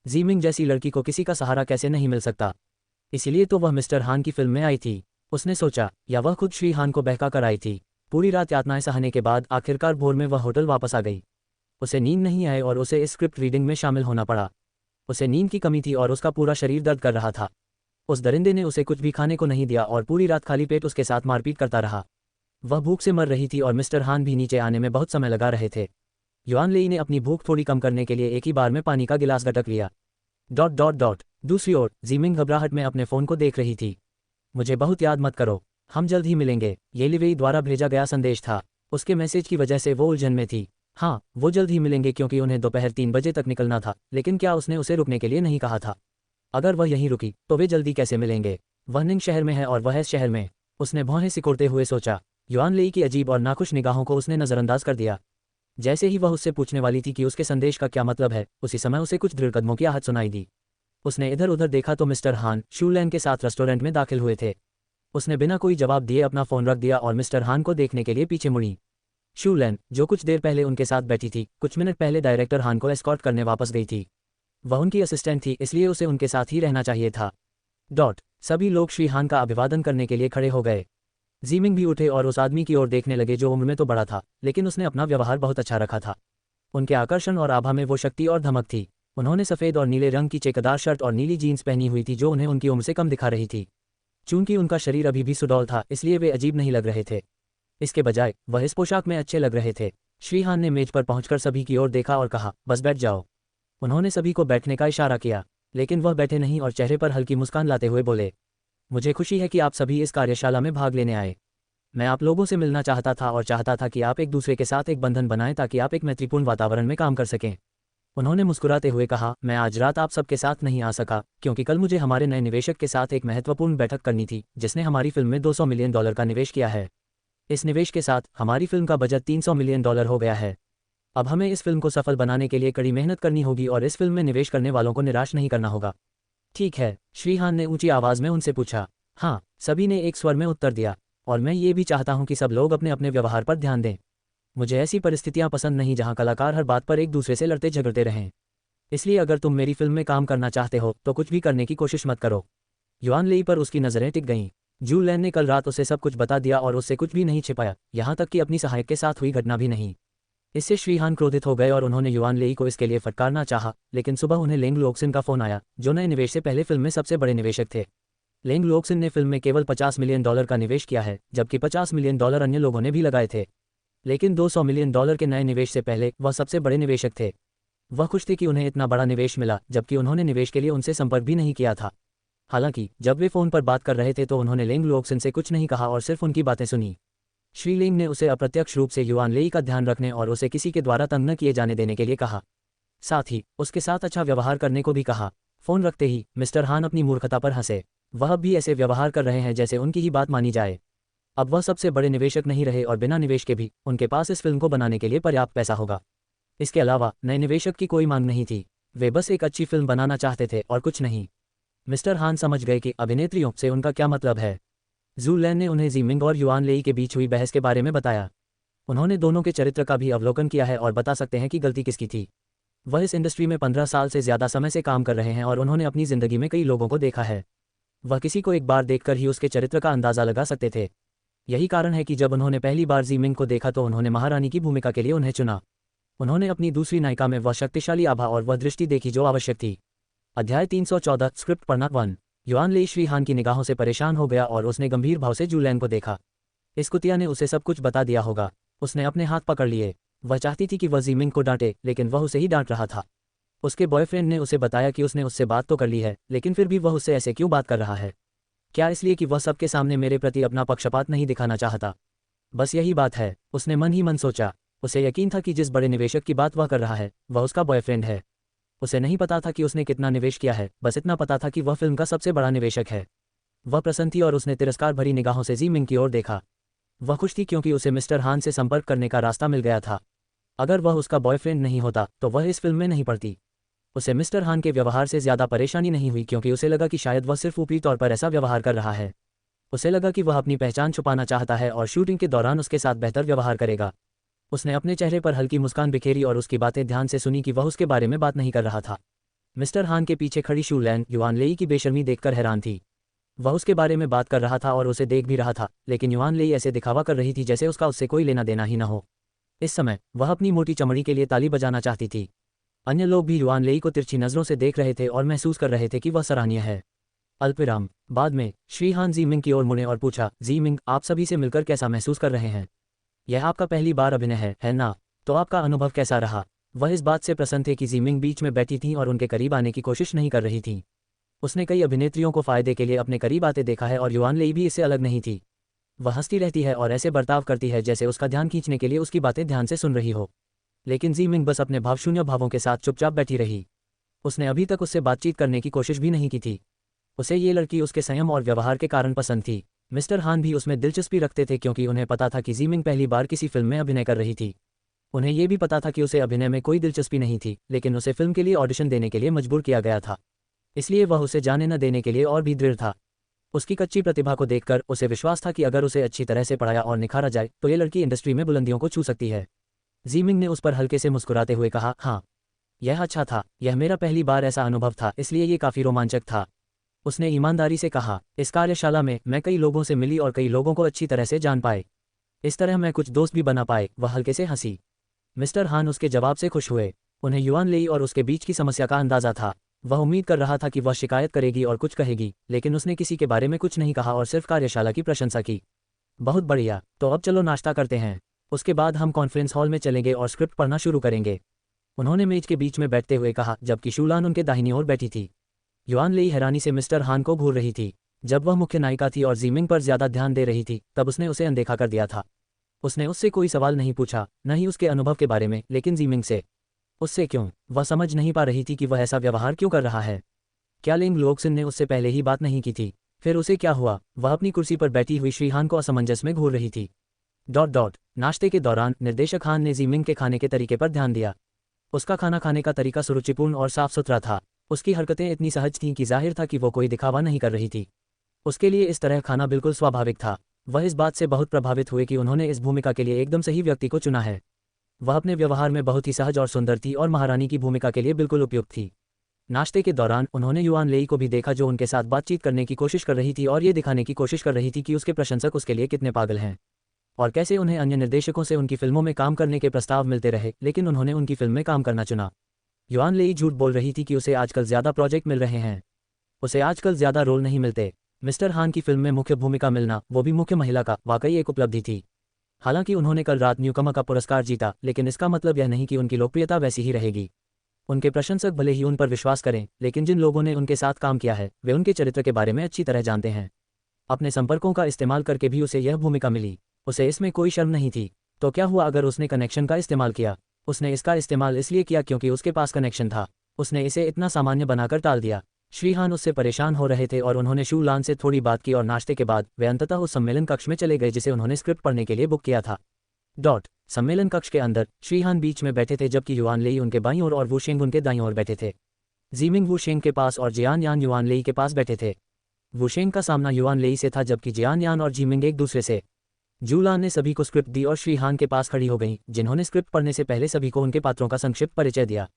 Speaker 1: जी मिंग जैसी लड़की को किसी का सहारा कैसे नहीं मिल सकता, इसीलिए तो वह मिस्टर हान की फिल्म में आई थी। उसने सोचा, या वह खुद श्री हान को बहका कर आई थी। पूरी रात यातनाएं सहने के बाद आखिरकार भोर में वह होटल वापस आ गई। उसे नींद नहीं आई और उसे इस स्क्रिप्ट रीडिंग में शामिल होना पड़ा। उसे नींद की कमी थी और उसका पूरा शरीर दर्द कर रहा था। उस दरिंदे ने उसे कुछ भी खाने को नहीं दिया और पूरी रात खाली पेट उसके साथ मारपीट करता रहा। वह भूख से मर रही थी और मिस्टर हान भी नीचे आने में बहुत समय लगा रहे थे। युआन लेई ने अपनी भूख थोड़ी कम करने के लिए एक ही बार में पानी का गिलास गटक लिया। दूसरी ओर जी मिंग घबराहट में अपने फ़ोन को देख रही थी। मुझे बहुत याद मत करो, हम जल्द ही मिलेंगे, ये लिवेई द्वारा भेजा गया संदेश था। उसके मैसेज की वजह से वो उलझन में थी। हाँ, वो जल्द ही मिलेंगे क्योंकि उन्हें दोपहर 3 बजे तक निकलना था, लेकिन क्या उसने उसे रुकने के लिए नहीं कहा था? अगर वह यहीं रुकी तो वे जल्दी कैसे मिलेंगे? वह निंग शहर में है और वह इस शहर में। उसने भौहें सिकोड़ते हुए सोचा। युआन लेई की अजीब और नाखुश निगाहों को उसने नज़रअंदाज कर दिया। जैसे ही वह उससे पूछने वाली थी कि उसके संदेश का क्या मतलब है, उसी समय उसे कुछ दृढ़ कदमों की आहट सुनाई दी। उसने इधर उधर देखा तो मिस्टर हान शू लैन के साथ रेस्टोरेंट में दाखिल हुए थे। उसने बिना कोई जवाब दिए अपना फ़ोन रख दिया और मिस्टर हान को देखने के लिए पीछे मुड़ी। शू लैन, जो कुछ देर पहले उनके साथ बैठी थी, कुछ मिनट पहले डायरेक्टर हान को एस्कॉर्ट करने वापस गई थी। वह उनकी असिस्टेंट थी, इसलिए उसे उनके साथ ही रहना चाहिए था। सभी लोग श्री हान का अभिवादन करने के लिए खड़े हो गए। जीमिंग भी उठे और उस आदमी की ओर देखने लगे जो उम्र में तो बड़ा था, लेकिन उसने अपना व्यवहार बहुत अच्छा रखा था। उनके आकर्षण और आभा में वो शक्ति और धमक थी। उन्होंने सफ़ेद और नीले रंग की चेकदार शर्ट और नीली जीन्स पहनी हुई थी जो उन्हें उनकी उम्र से कम दिखा रही थी। चूंकि उनका शरीर अभी भी सुडौल था, इसलिए वे अजीब नहीं लग रहे थे। इसके बजाय वह इस पोशाक में अच्छे लग रहे थे। श्री हान ने मेज पर पहुंचकर सभी की ओर देखा और कहा, बस बैठ जाओ। उन्होंने सभी को बैठने का इशारा किया, लेकिन वह बैठे नहीं और चेहरे पर हल्की मुस्कान लाते हुए बोले, मुझे खुशी है कि आप सभी इस कार्यशाला में भाग लेने आए। मैं आप लोगों से मिलना चाहता था और चाहता था कि आप एक दूसरे के साथ एक बंधन बनाएं ताकि आप एक मैत्रीपूर्ण वातावरण में काम कर सकें। उन्होंने मुस्कुराते हुए कहा, मैं आज रात आप सबके साथ नहीं आ सका क्योंकि कल मुझे हमारे नए निवेशक के साथ एक महत्वपूर्ण बैठक करनी थी जिसने हमारी फिल्म में $200 मिलियन का निवेश किया है। इस निवेश के साथ हमारी फिल्म का बजट $300 मिलियन हो गया है। अब हमें इस फिल्म को सफल बनाने के लिए कड़ी मेहनत करनी होगी और इस फिल्म में निवेश करने वालों को निराश नहीं करना होगा। ठीक है, श्री हान ने ऊंची आवाज़ में उनसे पूछा। हाँ, सभी ने एक स्वर में उत्तर दिया। और मैं ये भी चाहता हूं कि सब लोग अपने अपने व्यवहार पर ध्यान दें। मुझे ऐसी परिस्थितियां पसंद नहीं जहां कलाकार हर बात पर एक दूसरे से लड़ते झगड़ते रहें। इसलिए अगर तुम मेरी फिल्म में काम करना चाहते हो तो कुछ भी करने की कोशिश मत करो। युआन लेई पर उसकी नज़रें टिक गईं। जू लैन ने कल रात उसे सब कुछ बता दिया और उससे कुछ भी नहीं छिपाया, यहाँ तक कि अपनी सहायक के साथ हुई घटना भी नहीं। इससे श्री हान क्रोधित हो गए और उन्होंने युआन लेई को इसके लिए फटकारना चाहा, लेकिन सुबह उन्हें लेंग लोक्सिन का फोन आया, जो नए निवेश से पहले फिल्म में सबसे बड़े निवेशक थे। लेंग लोक्सिन ने फिल्म में केवल $50 मिलियन का निवेश किया है, जबकि $50 मिलियन अन्य लोगों ने भी लगाए थे। लेकिन $200 मिलियन के नए निवेश से पहले वह सबसे बड़े निवेशक थे। वह खुश थे कि उन्हें इतना बड़ा निवेश मिला, जबकि उन्होंने निवेश के लिए उनसे संपर्क भी नहीं किया था। हालांकि जब वे फ़ोन पर बात कर रहे थे तो उन्होंने लेंग लोक्सिन से कुछ नहीं कहा और सिर्फ उनकी बातें सुनी। श्री लिंग ने उसे अप्रत्यक्ष रूप से युआन लेई का ध्यान रखने और उसे किसी के द्वारा तंग न किए जाने देने के लिए कहा। साथ ही उसके साथ अच्छा व्यवहार करने को भी कहा। फ़ोन रखते ही मिस्टर हान अपनी मूर्खता पर हंसे। वह भी ऐसे व्यवहार कर रहे हैं जैसे उनकी ही बात मानी जाए। अब वह सबसे बड़े निवेशक नहीं रहे और बिना निवेश के भी उनके पास इस फिल्म को बनाने के लिए पर्याप्त पैसा होगा। इसके अलावा नए निवेशक की कोई मांग नहीं थी। वे बस एक अच्छी फिल्म बनाना चाहते थे और कुछ नहीं। मिस्टर हान समझ गए कि अभिनेत्रियों से उनका क्या मतलब है। जू लैन ने उन्हें जीमिंग और युआन लेई के बीच हुई बहस के बारे में बताया। उन्होंने दोनों के चरित्र का भी अवलोकन किया है और बता सकते हैं कि गलती किसकी थी। वह इस इंडस्ट्री में 15 साल से ज़्यादा समय से काम कर रहे हैं और उन्होंने अपनी ज़िंदगी में कई लोगों को देखा है। वह किसी को एक बार देखकर ही उसके चरित्र का अंदाज़ा लगा सकते थे। यही कारण है कि जब उन्होंने पहली बार जीमिंग को देखा तो उन्होंने महारानी की भूमिका के लिए उन्हें चुना। उन्होंने अपनी दूसरी नायिका में वह शक्तिशाली आभा और वह दृष्टि देखी जो आवश्यक थी। अध्याय 314 स्क्रिप्ट पढ़ना 1। युआन लेई श्री हान की निगाहों से परेशान हो गया और उसने गंभीर भाव से जू लैन को देखा। इस कुतिया ने उसे सब कुछ बता दिया होगा। उसने अपने हाथ पकड़ लिए। वह चाहती थी कि वह जीमिंग को डांटे, लेकिन वह उसे ही डांट रहा था। उसके बॉयफ्रेंड ने उसे बताया कि उसने उससे बात तो कर ली है, लेकिन फिर भी वह उससे ऐसे क्यों बात कर रहा है। क्या इसलिए कि वह सबके सामने मेरे प्रति अपना पक्षपात नहीं दिखाना चाहता? बस यही बात है, उसने मन ही मन सोचा। उसे यकीन था कि जिस बड़े निवेशक की बात वह कर रहा है वह उसका बॉयफ्रेंड है। उसे नहीं पता था कि उसने कितना निवेश किया है, बस इतना पता था कि वह फिल्म का सबसे बड़ा निवेशक है। वह प्रसन्न थी और उसने तिरस्कार भरी निगाहों से जीमिंग की ओर देखा। वह खुश थी क्योंकि उसे मिस्टर हान से संपर्क करने का रास्ता मिल गया था। अगर वह उसका बॉयफ्रेंड नहीं होता तो वह इस फिल्म में नहीं पड़ती। उसे मिस्टर हान के व्यवहार से ज़्यादा परेशानी नहीं हुई क्योंकि उसे लगा कि शायद वह सिर्फ ऊपरी तौर पर ऐसा व्यवहार कर रहा है। उसे लगा कि वह अपनी पहचान छुपाना चाहता है और शूटिंग के दौरान उसके साथ बेहतर व्यवहार करेगा। उसने अपने चेहरे पर हल्की मुस्कान बिखेरी और उसकी बातें ध्यान से सुनी कि वह उसके बारे में बात नहीं कर रहा था। मिस्टर हान के पीछे खड़ी शू लैन युआन लेई की बेशर्मी देखकर हैरान थी। वह उसके बारे में बात कर रहा था और उसे देख भी रहा था, लेकिन युआन लेई ऐसे दिखावा कर रही थी जैसे उसका उससे कोई लेना देना ही न हो। इस समय वह अपनी मोटी चमड़ी के लिए ताली बजाना चाहती थी। अन्य लोग भी युआन लेई को तिरछी नज़रों से देख रहे थे और महसूस कर रहे थे कि वह सराहनीय है। अल्पविराम बाद में श्री हान जीमिंग की ओर मुड़े और पूछा, जीमिंग, आप सभी से मिलकर कैसा महसूस कर रहे हैं? यह आपका पहली बार अभिनय है ना? तो आपका अनुभव कैसा रहा? वह इस बात से प्रसन्न थे कि जीमिंग बीच में बैठी थी और उनके करीब आने की कोशिश नहीं कर रही थी। उसने कई अभिनेत्रियों को फायदे के लिए अपने करीब आते देखा है और युआन लेई भी इससे अलग नहीं थी। वह हंसती रहती है और ऐसे बर्ताव करती है जैसे उसका ध्यान खींचने के लिए उसकी बातें ध्यान से सुन रही हो। लेकिन जीमिंग बस अपने भावशून्य भावों के साथ चुपचाप बैठी रही। उसने अभी तक उससे बातचीत करने की कोशिश भी नहीं की थी। उसे ये लड़की उसके संयम और व्यवहार के कारण पसंद थी। मिस्टर हान भी उसमें दिलचस्पी रखते थे क्योंकि उन्हें पता था कि जीमिंग पहली बार किसी फिल्म में अभिनय कर रही थी। उन्हें यह भी पता था कि उसे अभिनय में कोई दिलचस्पी नहीं थी, लेकिन उसे फिल्म के लिए ऑडिशन देने के लिए मजबूर किया गया था। इसलिए वह उसे जाने न देने के लिए और भी दृढ़ था। उसकी कच्ची प्रतिभा को देखकर उसे विश्वास था कि अगर उसे अच्छी तरह से पढ़ाया और निखारा जाए तो ये लड़की इंडस्ट्री में बुलंदियों को छू सकती है। जीमिंग ने उस पर हल्के से मुस्कुराते हुए कहा, हाँ, यह अच्छा था। यह मेरा पहली बार ऐसा अनुभव था, इसलिए ये काफ़ी रोमांचक था। उसने ईमानदारी से कहा, इस कार्यशाला में मैं कई लोगों से मिली और कई लोगों को अच्छी तरह से जान पाए। इस तरह मैं कुछ दोस्त भी बना पाए। वह हल्के से हंसी। मिस्टर हान उसके जवाब से खुश हुए। उन्हें युआन लेई और उसके बीच की समस्या का अंदाजा था। वह उम्मीद कर रहा था कि वह शिकायत करेगी और कुछ कहेगी, लेकिन उसने किसी के बारे में कुछ नहीं कहा और सिर्फ कार्यशाला की प्रशंसा की। बहुत बढ़िया, तो अब चलो नाश्ता करते हैं। उसके बाद हम कॉन्फ्रेंस हॉल में चलेंगे और स्क्रिप्ट पढ़ना शुरू करेंगे, उन्होंने मेज के बीच में बैठते हुए कहा, जबकि शूलान उनके दाहिनी ओर बैठी थी। युआन लेई हैरानी से मिस्टर हान को घूर रही थी। जब वह मुख्य नायिका थी और जीमिंग पर ज्यादा ध्यान दे रही थी, तब उसने उसे अनदेखा कर दिया था। उसने उससे कोई सवाल नहीं पूछा, न ही उसके अनुभव के बारे में, लेकिन जीमिंग से। उससे क्यों? वह समझ नहीं पा रही थी कि वह ऐसा व्यवहार क्यों कर रहा है। क्या लिंग लोकसिन ने उससे पहले ही बात नहीं की थी? फिर उसे क्या हुआ? वह अपनी कुर्सी पर बैठी हुई श्रीहान को असमंजस में घूर रही थी। नाश्ते के दौरान निर्देशक हान ने जीमिंग के खाने के तरीके पर ध्यान दिया। उसका खाना खाने का तरीका सुरुचिपूर्ण और साफ सुथरा था। उसकी हरकतें इतनी सहज थीं कि जाहिर था कि वो कोई दिखावा नहीं कर रही थी। उसके लिए इस तरह खाना बिल्कुल स्वाभाविक था। वह इस बात से बहुत प्रभावित हुए कि उन्होंने इस भूमिका के लिए एकदम सही व्यक्ति को चुना है। वह अपने व्यवहार में बहुत ही सहज और सुंदर थी और महारानी की भूमिका के लिए बिल्कुल उपयुक्त थी। नाश्ते के दौरान उन्होंने युआन लेई को भी देखा, जो उनके साथ बातचीत करने की कोशिश कर रही थी और ये दिखाने की कोशिश कर रही थी कि उसके प्रशंसक उसके लिए कितने पागल हैं और कैसे उन्हें अन्य निर्देशकों से उनकी फिल्मों में काम करने के प्रस्ताव मिलते रहे, लेकिन उन्होंने उनकी फिल्म में काम करना चुना। युआन लेई झूठ बोल रही थी कि उसे आजकल ज्यादा प्रोजेक्ट मिल रहे हैं। उसे आजकल ज्यादा रोल नहीं मिलते। मिस्टर हान की फिल्म में मुख्य भूमिका मिलना, वो भी मुख्य महिला का, वाकई एक उपलब्धि थी। हालांकि उन्होंने कल रात न्यूकमर का पुरस्कार जीता, लेकिन इसका मतलब यह नहीं कि उनकी लोकप्रियता वैसी ही रहेगी। उनके प्रशंसक भले ही उन पर विश्वास करें, लेकिन जिन लोगों ने उनके साथ काम किया है वे उनके चरित्र के बारे में अच्छी तरह जानते हैं। अपने संपर्कों का इस्तेमाल करके भी उसे यह भूमिका मिली। उसे इसमें कोई शर्म नहीं थी। तो क्या हुआ अगर उसने कनेक्शन का इस्तेमाल किया? उसने इसका इस्तेमाल इसलिए किया क्योंकि उसके पास कनेक्शन था। उसने इसे इतना सामान्य बनाकर टाल दिया। श्रीहान उससे परेशान हो रहे थे और उन्होंने शू लान से थोड़ी बात की और नाश्ते के बाद वे अंततः उस सम्मेलन कक्ष में चले गए जिसे उन्होंने स्क्रिप्ट पढ़ने के लिए बुक किया था। सम्मेलन कक्ष के अंदर श्रीहान बीच में बैठे थे, जबकि युआन लेई उनके बाईं ओर और वुशेंग उनके दाईं ओर बैठे थे। जीमिंग वुशेंग के पास और जियान यान युआन लेई के पास बैठे थे। वुशेंग का सामना युआन लेई से था, जबकि जियान यान और जीमिंग एक दूसरे से। जूलान ने सभी को स्क्रिप्ट दी और श्रीहान के पास खड़ी हो गईं, जिन्होंने स्क्रिप्ट पढ़ने से पहले सभी को उनके पात्रों का संक्षिप्त परिचय दिया।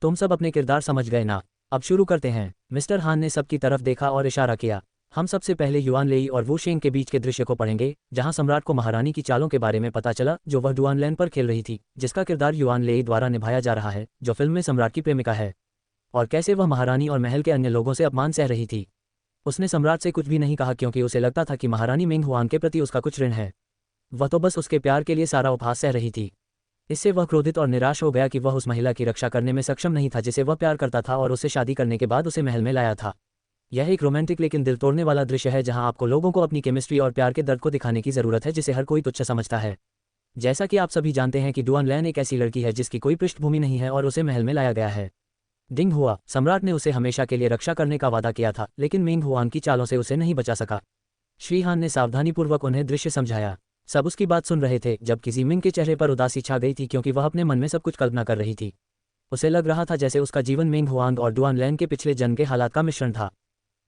Speaker 1: तुम सब अपने किरदार समझ गए ना? अब शुरू करते हैं। मिस्टर हान ने सबकी तरफ देखा और इशारा किया। हम सबसे पहले युआन लेई और वुशेंग के बीच के दृश्य को पढ़ेंगे, जहां सम्राट को महारानी की चालों के बारे में पता चला जो वह डुआनलैन पर खेल रही थी, जिसका किरदार युआन लेई द्वारा निभाया जा रहा है, जो फिल्म में सम्राट की प्रेमिका है, और कैसे वह महारानी और महल के अन्य लोगों से अपमान सह रही थी। उसने सम्राट से कुछ भी नहीं कहा क्योंकि उसे लगता था कि महारानी मिंग हुआन के प्रति उसका कुछ ऋण है। वह तो बस उसके प्यार के लिए सारा उपहास सह रही थी। इससे वह क्रोधित और निराश हो गया कि वह उस महिला की रक्षा करने में सक्षम नहीं था जिसे वह प्यार करता था और उससे शादी करने के बाद उसे महल में लाया था। यह एक रोमांटिक लेकिन दिल तोड़ने वाला दृश्य है, जहां आपको लोगों को अपनी केमिस्ट्री और प्यार के दर्द को दिखाने की जरूरत है जिसे हर कोई तुच्छ समझता है। जैसा कि आप सभी जानते हैं कि डुआनलैन एक ऐसी लड़की है जिसकी कोई पृष्ठभूमि नहीं है और उसे महल में लाया गया है। डिंग हुआ, सम्राट ने उसे हमेशा के लिए रक्षा करने का वादा किया था, लेकिन मिंग हुआन की चालों से उसे नहीं बचा सका। श्रीहान ने सावधानीपूर्वक उन्हें दृश्य समझाया। सब उसकी बात सुन रहे थे, जबकि जीमिंग के चेहरे पर उदासी छा गई थी क्योंकि वह अपने मन में सब कुछ कल्पना कर रही थी। उसे लग रहा था जैसे उसका जीवन मिंग हुआंग और डुआनलैन के पिछले जन्म के हालात का मिश्रण था।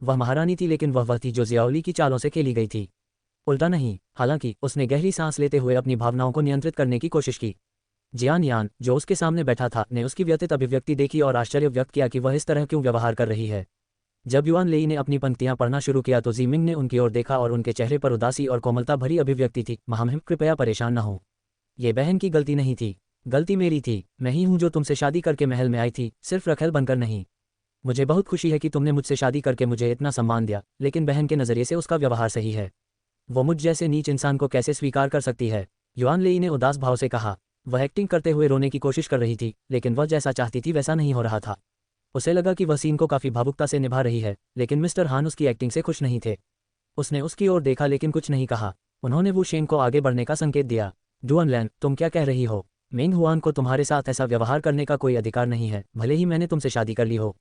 Speaker 1: वह महारानी थी, लेकिन वह थी जो जियाओली की चालों से खेली गई थी, उल्टा नहीं। हालांकि उसने गहरी सांस लेते हुए अपनी भावनाओं को नियंत्रित करने की कोशिश की। जियान यान, जो उसके सामने बैठा था, ने उसकी व्यथित अभिव्यक्ति देखी और आश्चर्य व्यक्त किया कि वह इस तरह क्यों व्यवहार कर रही है। जब युआन लेई ने अपनी पंक्तियां पढ़ना शुरू किया तो जीमिंग ने उनकी ओर देखा और उनके चेहरे पर उदासी और कोमलता भरी अभिव्यक्ति थी। महामहिम, कृपया परेशान न हो। ये बहन की गलती नहीं थी, गलती मेरी थी। मैं ही हूं जो तुमसे शादी करके महल में आई थी, सिर्फ रखेल बनकर नहीं। मुझे बहुत खुशी है कि तुमने मुझसे शादी करके मुझे इतना सम्मान दिया, लेकिन बहन के नजरिए से उसका व्यवहार सही है। वो मुझ जैसे नीच इंसान को कैसे स्वीकार कर सकती है? युआन लेई ने उदास भाव से कहा। वह एक्टिंग करते हुए रोने की कोशिश कर रही थी, लेकिन वह जैसा चाहती थी वैसा नहीं हो रहा था। उसे लगा कि वह सीन को काफी भावुकता से निभा रही है, लेकिन मिस्टर हान उसकी एक्टिंग से खुश नहीं थे। उसने उसकी ओर देखा लेकिन कुछ नहीं कहा। उन्होंने वुशेंग को आगे बढ़ने का संकेत दिया। डुआनलैन, तुम क्या कह रही हो? मिंग हुआन को तुम्हारे साथ ऐसा व्यवहार करने का कोई अधिकार नहीं है, भले ही मैंने तुमसे शादी कर ली हो,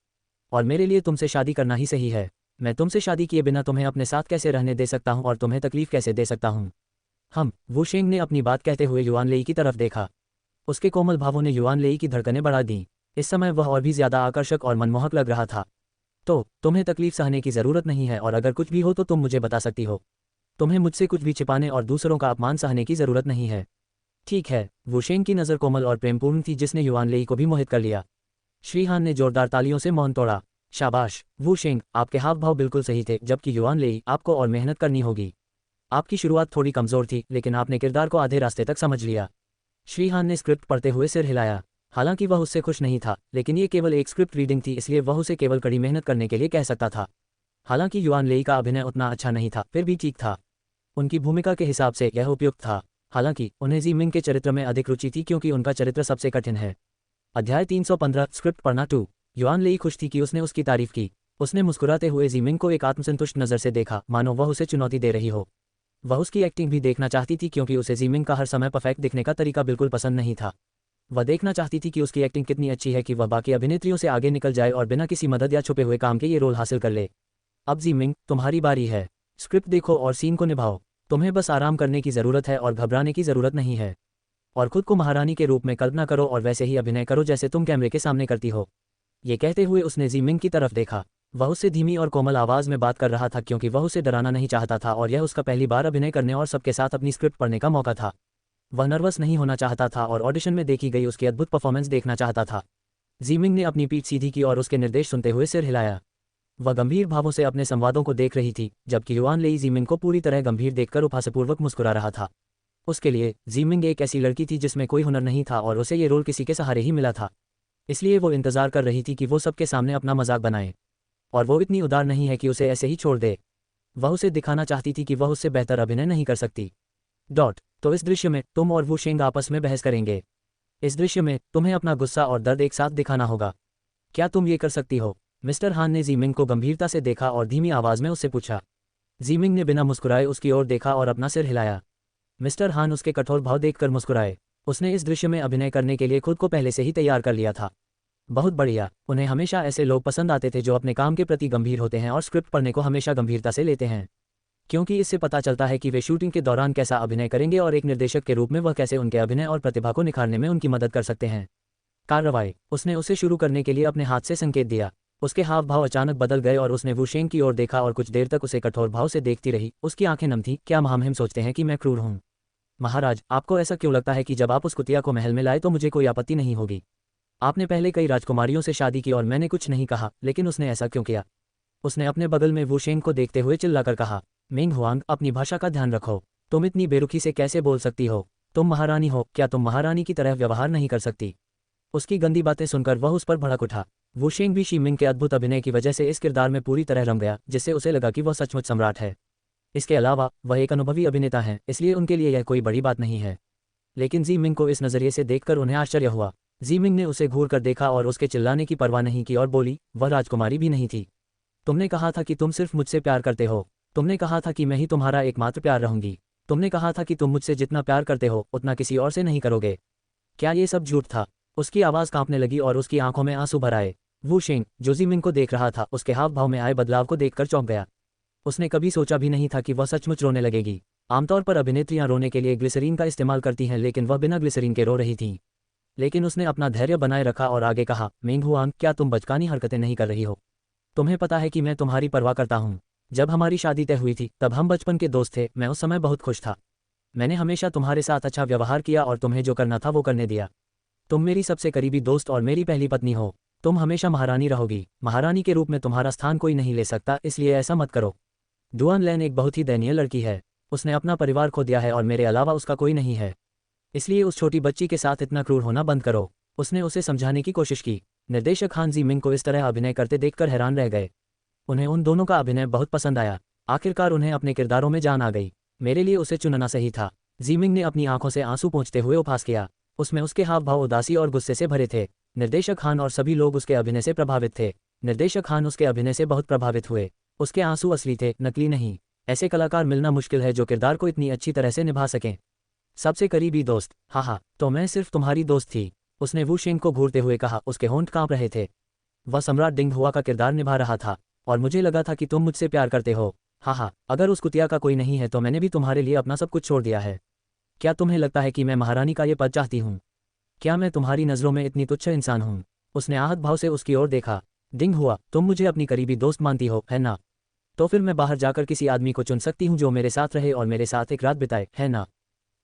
Speaker 1: और मेरे लिए तुमसे शादी करना ही सही है। मैं तुमसे शादी किए बिना तुम्हें अपने साथ कैसे रहने दे सकता हूं और तुम्हें तकलीफ कैसे दे सकता हूं? वुशेंग ने अपनी बात कहते हुए युआन लेई की तरफ देखा। उसके कोमल भावों ने युआन लेई की धड़कनें बढ़ा दी। इस समय वह और भी ज्यादा आकर्षक और मनमोहक लग रहा था। तो तुम्हें तकलीफ सहने की जरूरत नहीं है, और अगर कुछ भी हो तो तुम मुझे बता सकती हो। तुम्हें मुझसे कुछ भी छिपाने और दूसरों का अपमान सहने की जरूरत नहीं है। ठीक है। वुशेंग की नज़र कोमल और प्रेमपूर्ण थी, जिसने युआन लेई को भी मोहित कर लिया। श्रीहान ने जोरदार तालियों से मौन तोड़ा। शाबाश वू शेंग, आपके हाव भाव बिल्कुल सही थे, जबकि युआन लेई, आपको और मेहनत करनी होगी। आपकी शुरुआत थोड़ी कमज़ोर थी, लेकिन आपने किरदार को आधे रास्ते तक समझ लिया। श्री हान ने स्क्रिप्ट पढ़ते हुए सिर हिलाया। हालांकि वह उससे खुश नहीं था, लेकिन ये केवल एक स्क्रिप्ट रीडिंग थी, इसलिए वह उसे केवल कड़ी मेहनत करने के लिए कह सकता था। हालांकि युआन लेई का अभिनय उतना अच्छा नहीं था, फिर भी ठीक था। उनकी भूमिका के हिसाब से यह उपयुक्त था। हालांकि उन्हें जी मिंग के चरित्र में अधिक रुचि थी, क्योंकि उनका चरित्र सबसे कठिन है। अध्याय 315 स्क्रिप्ट पढ़ना 2। युआन लेई खुश थी कि उसने उसकी तारीफ की। उसने मुस्कुराते हुए जी मिंग को एक आत्मसंतुष्ट नज़र से देखा, मानो वह उसे चुनौती दे रही हो। वह उसकी एक्टिंग भी देखना चाहती थी, क्योंकि उसे जी मिंग का हर समय परफेक्ट दिखने का तरीका बिल्कुल पसंद नहीं था। वह देखना चाहती थी कि उसकी एक्टिंग कितनी अच्छी है कि वह बाकी अभिनेत्रियों से आगे निकल जाए और बिना किसी मदद या छुपे हुए काम के ये रोल हासिल कर ले। अब जी मिंग, तुम्हारी बारी है। स्क्रिप्ट देखो और सीन को निभाओ। तुम्हें बस आराम करने की ज़रूरत है और घबराने की ज़रूरत नहीं है। और खुद को महारानी के रूप में कल्पना करो और वैसे ही अभिनय करो जैसे तुम कैमरे के सामने करती हो। ये कहते हुए उसने जी मिंग की तरफ देखा। वह उससे धीमी और कोमल आवाज़ में बात कर रहा था, क्योंकि वह उसे डराना नहीं चाहता था और यह उसका पहली बार अभिनय करने और सबके साथ अपनी स्क्रिप्ट पढ़ने का मौका था। वह नर्वस नहीं होना चाहता था और ऑडिशन में देखी गई उसकी अद्भुत परफॉर्मेंस देखना चाहता था। जी मिंग ने अपनी पीठ सीधी की और उसके निर्देश सुनते हुए सिर हिलाया। वह गंभीर भावों से अपने संवादों को देख रही थी, जबकि युआन लेई जी मिंग को पूरी तरह गंभीर देखकर उपहासपूर्वक मुस्कुरा रहा था। उसके लिए जी मिंग एक ऐसी लड़की थी जिसमें कोई हुनर नहीं था और उसे ये रोल किसी के सहारे ही मिला था। इसलिए वो इंतजार कर रही थी कि वो सबके सामने अपना मजाक बनाए। और वो इतनी उदार नहीं है कि उसे ऐसे ही छोड़ दे। वह उसे दिखाना चाहती थी कि वह उससे बेहतर अभिनय नहीं कर सकती। तो इस दृश्य में तुम और वू शेंग आपस में बहस करेंगे। इस दृश्य में तुम्हें अपना गुस्सा और दर्द एक साथ दिखाना होगा। क्या तुम ये कर सकती हो? मिस्टर हान ने जी मिंग को गंभीरता से देखा और धीमी आवाज में उससे पूछा। जी मिंग ने बिना मुस्कुराए उसकी ओर देखा और अपना सिर हिलाया। मिस्टर हान उसके कठोर भाव देखकर मुस्कुराए। उसने इस दृश्य में अभिनय करने के लिए खुद को पहले से ही तैयार कर लिया था। बहुत बढ़िया। उन्हें हमेशा ऐसे लोग पसंद आते थे जो अपने काम के प्रति गंभीर होते हैं और स्क्रिप्ट पढ़ने को हमेशा गंभीरता से लेते हैं, क्योंकि इससे पता चलता है कि वे शूटिंग के दौरान कैसा अभिनय करेंगे और एक निर्देशक के रूप में वह कैसे उनके अभिनय और प्रतिभा को निखारने में उनकी मदद कर सकते हैं। कार्रवाई। उसने उसे शुरू करने के लिए अपने हाथ से संकेत दिया। उसके हाव भाव अचानक बदल गए और उसने वू शेंग की ओर देखा और कुछ देर तक उसे कठोर भाव से देखती रही। उसकी आंखें नम थीं। क्या महामहिम सोचते हैं कि मैं क्रूर हूँ? महाराज, आपको ऐसा क्यों लगता है कि जब आप उस कुतिया को महल में लाए तो मुझे कोई आपत्ति नहीं होगी? आपने पहले कई राजकुमारियों से शादी की और मैंने कुछ नहीं कहा, लेकिन उसने ऐसा क्यों किया? उसने अपने बगल में वू शेंग को देखते हुए चिल्लाकर कहा। मिंग हुआंग, अपनी भाषा का ध्यान रखो। तुम इतनी बेरुखी से कैसे बोल सकती हो? तुम महारानी हो, क्या तुम महारानी की तरह व्यवहार नहीं कर सकती? उसकी गंदी बातें सुनकर वह उस पर भड़क उठा। वू शेंग भी शी मिंग के अद्भुत अभिनय की वजह से इस किरदार में पूरी तरह रम गया, जिससे उसे लगा कि वह सचमुच सम्राट है। इसके अलावा वह एक अनुभवी अभिनेता हैं, इसलिए उनके लिए यह कोई बड़ी बात नहीं है। लेकिन जी मिंग को इस नज़रिए से देखकर उन्हें आश्चर्य हुआ। जी मिंग ने उसे घूर कर देखा और उसके चिल्लाने की परवाह नहीं की और बोली, वह राजकुमारी भी नहीं थी। तुमने कहा था कि तुम सिर्फ मुझसे प्यार करते हो। तुमने कहा था कि मैं ही तुम्हारा एकमात्र प्यार रहूंगी। तुमने कहा था कि तुम मुझसे जितना प्यार करते हो उतना किसी और से नहीं करोगे। क्या ये सब झूठ था? उसकी आवाज़ कांपने लगी और उसकी आंखों में आंसू भर आए। वू शेंग, जो जी मिंग को देख रहा था, उसके हाव भाव में आए बदलाव को देखकर चौंक गया। उसने कभी सोचा भी नहीं था कि वह सचमुच रोने लगेगी। आमतौर पर अभिनेत्रियां रोने के लिए ग्लिसरीन का इस्तेमाल करती हैं, लेकिन वह बिना ग्लिसरीन के रो रही थीं। लेकिन उसने अपना धैर्य बनाए रखा और आगे कहा, मिंग हुआंग, क्या तुम बचकानी हरकतें नहीं कर रही हो? तुम्हें पता है कि मैं तुम्हारी परवाह करता हूँ। जब हमारी शादी तय हुई थी तब हम बचपन के दोस्त थे। मैं उस समय बहुत खुश था। मैंने हमेशा तुम्हारे साथ अच्छा व्यवहार किया और तुम्हें जो करना था वो करने दिया। तुम मेरी सबसे करीबी दोस्त और मेरी पहली पत्नी हो। तुम हमेशा महारानी रहोगी। महारानी के रूप में तुम्हारा स्थान कोई नहीं ले सकता, इसलिए ऐसा मत करो। डुआन लैन एक बहुत ही दयनीय लड़की है। उसने अपना परिवार खो दिया है और मेरे अलावा उसका कोई नहीं है। इसलिए उस छोटी बच्ची के साथ इतना क्रूर होना बंद करो। उसने उसे समझाने की कोशिश की। निर्देशक हान जी मिंग को इस तरह अभिनय करते देखकर हैरान रह गए। उन्हें उन दोनों का अभिनय बहुत पसंद आया। आखिरकार उन्हें अपने किरदारों में जान आ गई। मेरे लिए उसे चुनना सही था। जी मिंग ने अपनी आंखों से आंसू पोंछते हुए उपहास किया। उसमें उसके हाव भाव उदासी और गुस्से से भरे थे। निर्देशक हान और सभी लोग उसके अभिनय से प्रभावित थे। निर्देशक हान उसके अभिनय से बहुत प्रभावित हुए। उसके आंसू असली थे, नकली नहीं। ऐसे कलाकार मिलना मुश्किल है जो किरदार को इतनी अच्छी तरह से निभा सकें। सबसे करीबी दोस्त, हाँ, तो मैं सिर्फ तुम्हारी दोस्त थी। उसने वू शेंग को घूरते हुए कहा। उसके होंठ कांप रहे थे। वह सम्राट डिंग हुआ का किरदार निभा रहा था और मुझे लगा था कि तुम मुझसे प्यार करते हो। हाँ, अगर उस कुतिया का कोई नहीं है तो मैंने भी तुम्हारे लिए अपना सब कुछ छोड़ दिया है। क्या तुम्हें लगता है कि मैं महारानी का ये पद चाहती हूँ? क्या मैं तुम्हारी नज़रों में इतनी तुच्छ इंसान हूँ? उसने आहत भाव से उसकी ओर देखा। डिंग हुआ, तुम मुझे अपनी करीबी दोस्त मानती हो, है ना? तो फिर मैं बाहर जाकर किसी आदमी को चुन सकती हूँ जो मेरे साथ रहे और मेरे साथ एक रात बिताए, है ना?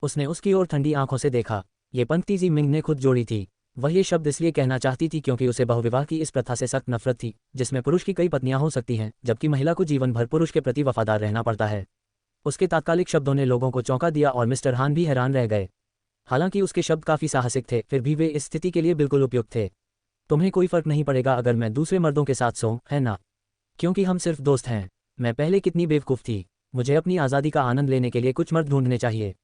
Speaker 1: उसने उसकी ओर ठंडी आंखों से देखा। ये पंक्ति जी मिंग ने खुद जोड़ी थी। वह ये शब्द इसलिए कहना चाहती थी क्योंकि उसे बहुविवाह की इस प्रथा से सख्त नफरत थी, जिसमें पुरुष की कई पत्नियां हो सकती हैं जबकि महिला को जीवन भर पुरुष के प्रति वफादार रहना पड़ता है। उसके तात्कालिक शब्दों ने लोगों को चौंका दिया और मिस्टर हान भी हैरान रह गए। हालांकि उसके शब्द काफी साहसिक थे, फिर भी वे इस स्थिति के लिए बिल्कुल उपयुक्त थे। तुम्हें कोई फर्क नहीं पड़ेगा अगर मैं दूसरे मर्दों के साथ सोऊं, है ना? क्योंकि हम सिर्फ दोस्त हैं। मैं पहले कितनी बेवकूफ़ थी। मुझे अपनी आज़ादी का आनंद लेने के लिए कुछ मर्द ढूंढने चाहिए।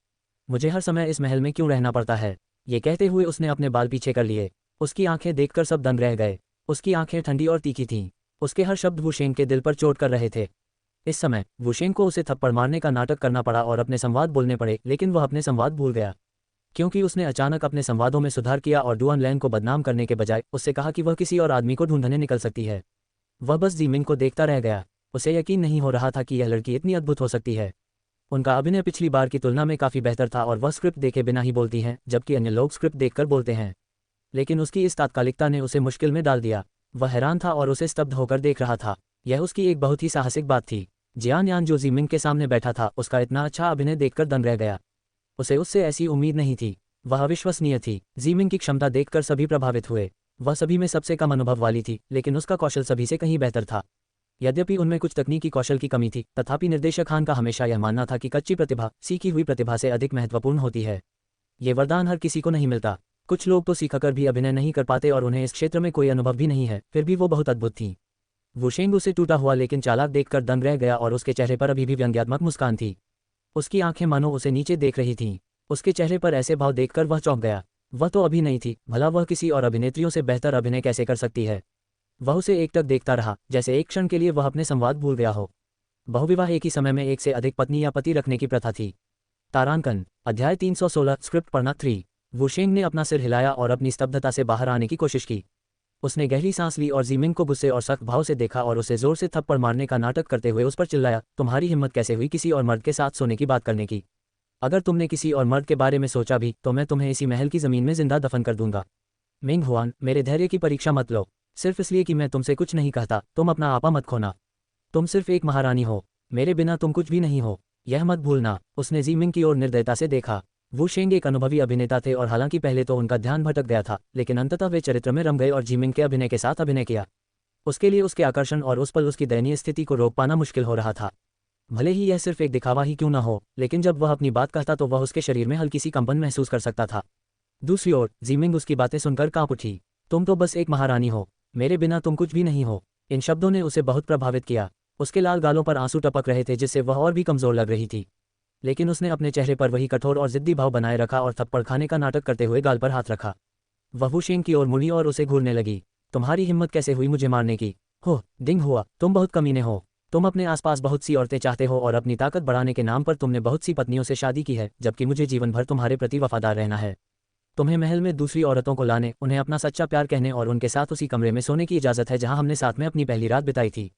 Speaker 1: मुझे हर समय इस महल में क्यों रहना पड़ता है? ये कहते हुए उसने अपने बाल पीछे कर लिए। उसकी आंखें देखकर सब दंग रह गए। उसकी आंखें ठंडी और तीखी थीं। उसके हर शब्द वुशेंग के दिल पर चोट कर रहे थे। इस समय वुशेंग को उसे थप्पड़ मारने का नाटक करना पड़ा और अपने संवाद बोलने पड़े, लेकिन वह अपने संवाद भूल गया। क्योंकि उसने अचानक अपने संवादों में सुधार किया और डुआन लैन को बदनाम करने के बजाय उससे कहा कि वह किसी और आदमी को ढूंढने निकल सकती है। वह बस जीमिंग को देखता रह गया। उसे यकीन नहीं हो रहा था कि यह लड़की इतनी अद्भुत हो सकती है। उनका अभिनय पिछली बार की तुलना में काफ़ी बेहतर था और वह स्क्रिप्ट देखे बिना ही बोलती हैं, जबकि अन्य लोग स्क्रिप्ट देखकर बोलते हैं। लेकिन उसकी इस तात्कालिकता ने उसे मुश्किल में डाल दिया। वह हैरान था और उसे स्तब्ध होकर देख रहा था। यह उसकी एक बहुत ही साहसिक बात थी। जियान यान जो जीमिंग के सामने बैठा था, उसका इतना अच्छा अभिनय देखकर दंग रह गया। उसे उससे ऐसी उम्मीद नहीं थी। वह अविश्वसनीय थी। जीमिंग की क्षमता देखकर सभी प्रभावित हुए। वह सभी में सबसे कम अनुभव वाली थी, लेकिन उसका कौशल सभी से कहीं बेहतर था। यद्यपि उनमें कुछ तकनीकी कौशल की कमी थी, तथापि निर्देशक खान का हमेशा यह मानना था कि कच्ची प्रतिभा सीखी हुई प्रतिभा से अधिक महत्वपूर्ण होती है। ये वरदान हर किसी को नहीं मिलता। कुछ लोग तो सीखकर भी अभिनय नहीं कर पाते और उन्हें इस क्षेत्र में कोई अनुभव भी नहीं है, फिर भी वो बहुत अद्भुत थी। वुशेंग उसे टूटा हुआ लेकिन चालाक देखकर दंग रह गया और उसके चेहरे पर अभी भी व्यंग्यात्मक मुस्कान थी। उसकी आंखें मानो उसे नीचे देख रही थीं। उसके चेहरे पर ऐसे भाव देखकर वह चौंक गया। वह तो अभी नहीं थी, भला वह किसी और अभिनेत्रियों से बेहतर अभिनय कैसे कर सकती है? वह उसे एकटक देखता रहा, जैसे एक क्षण के लिए वह अपने संवाद भूल गया हो। बहुविवाह एक ही समय में एक से अधिक पत्नी या पति रखने की प्रथा थी। तारांकन अध्याय 316 स्क्रिप्ट पढ़ना 3। वुशेंग ने अपना सिर हिलाया और अपनी स्तब्धता से बाहर आने की कोशिश की। उसने गहरी सांस ली और जीमिंग को गुस्से और सख्त भाव से देखा और उसे जोर से थप्पड़ मारने का नाटक करते हुए उस पर चिल्लाया, तुम्हारी हिम्मत कैसे हुई किसी और मर्द के साथ सोने की बात करने की? अगर तुमने किसी और मर्द के बारे में सोचा भी तो मैं तुम्हें इसी महल की ज़मीन में जिंदा दफन कर दूंगा। मिंग हुआन, मेरे धैर्य की परीक्षा मत लो। सिर्फ इसलिए कि मैं तुमसे कुछ नहीं कहता, तुम अपना आपा मत खोना। तुम सिर्फ एक महारानी हो, मेरे बिना तुम कुछ भी नहीं हो, यह मत भूलना। उसने जीमिंग की ओर निर्दयता से देखा। वुशेंग एक अनुभवी अभिनेता थे और हालांकि पहले तो उनका ध्यान भटक गया था, लेकिन अंततः वे चरित्र में रम गए और जीमिंग के अभिनय के साथ अभिनय किया। उसके लिए उसके आकर्षण और उस पल उसकी दयनीय स्थिति को रोक पाना मुश्किल हो रहा था। भले ही यह सिर्फ एक दिखावा ही क्यों न हो, लेकिन जब वह अपनी बात कहता तो वह उसके शरीर में हल्की सी कंपन महसूस कर सकता था। दूसरी ओर जीमिंग उसकी बातें सुनकर कांप उठी। तुम तो बस एक महारानी हो, मेरे बिना तुम कुछ भी नहीं हो। इन शब्दों ने उसे बहुत प्रभावित किया। उसके लाल गालों पर आंसू टपक रहे थे जिससे वह और भी कमजोर लग रही थी। लेकिन उसने अपने चेहरे पर वही कठोर और जिद्दी भाव बनाए रखा और थप्पड़ खाने का नाटक करते हुए गाल पर हाथ रखा। वह वुशेंग की ओर मुड़ी और उसे घूरने लगी। तुम्हारी हिम्मत कैसे हुई मुझे मारने की? हो डिंग हुआ, तुम बहुत कमीने हो। तुम अपने आसपास बहुत सी औरतें चाहते हो और अपनी ताकत बढ़ाने के नाम पर तुमने बहुत सी पत्नियों से शादी की है, जबकि मुझे जीवन भर तुम्हारे प्रति वफादार रहना है। तुम्हें महल में दूसरी औरतों को लाने, उन्हें अपना सच्चा प्यार कहने और उनके साथ उसी कमरे में सोने की इजाज़त है जहां हमने साथ में अपनी पहली रात बिताई थी।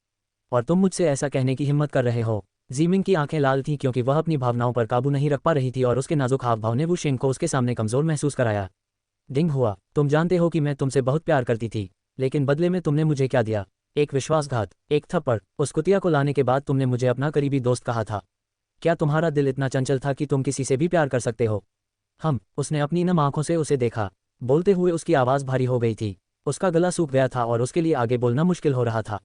Speaker 1: और तुम मुझसे ऐसा कहने की हिम्मत कर रहे हो? जीमिंग की आंखें लाल थीं क्योंकि वह अपनी भावनाओं पर काबू नहीं रख पा रही थी और उसके नाजुक हाव-भाव ने वुशेंग को उसके सामने कमजोर महसूस कराया। डिंग हुआ, तुम जानते हो कि मैं तुमसे बहुत प्यार करती थी, लेकिन बदले में तुमने मुझे क्या दिया? एक विश्वासघात, एक थप्पड़। उस कुतिया को लाने के बाद तुमने मुझे अपना करीबी दोस्त कहा था। क्या तुम्हारा दिल इतना चंचल था कि तुम किसी से भी प्यार कर सकते हो? उसने अपनी नम आंखों से उसे देखा। बोलते हुए उसकी आवाज़ भारी हो गई थी। उसका गला सूख गया था और उसके लिए आगे बोलना मुश्किल हो रहा था।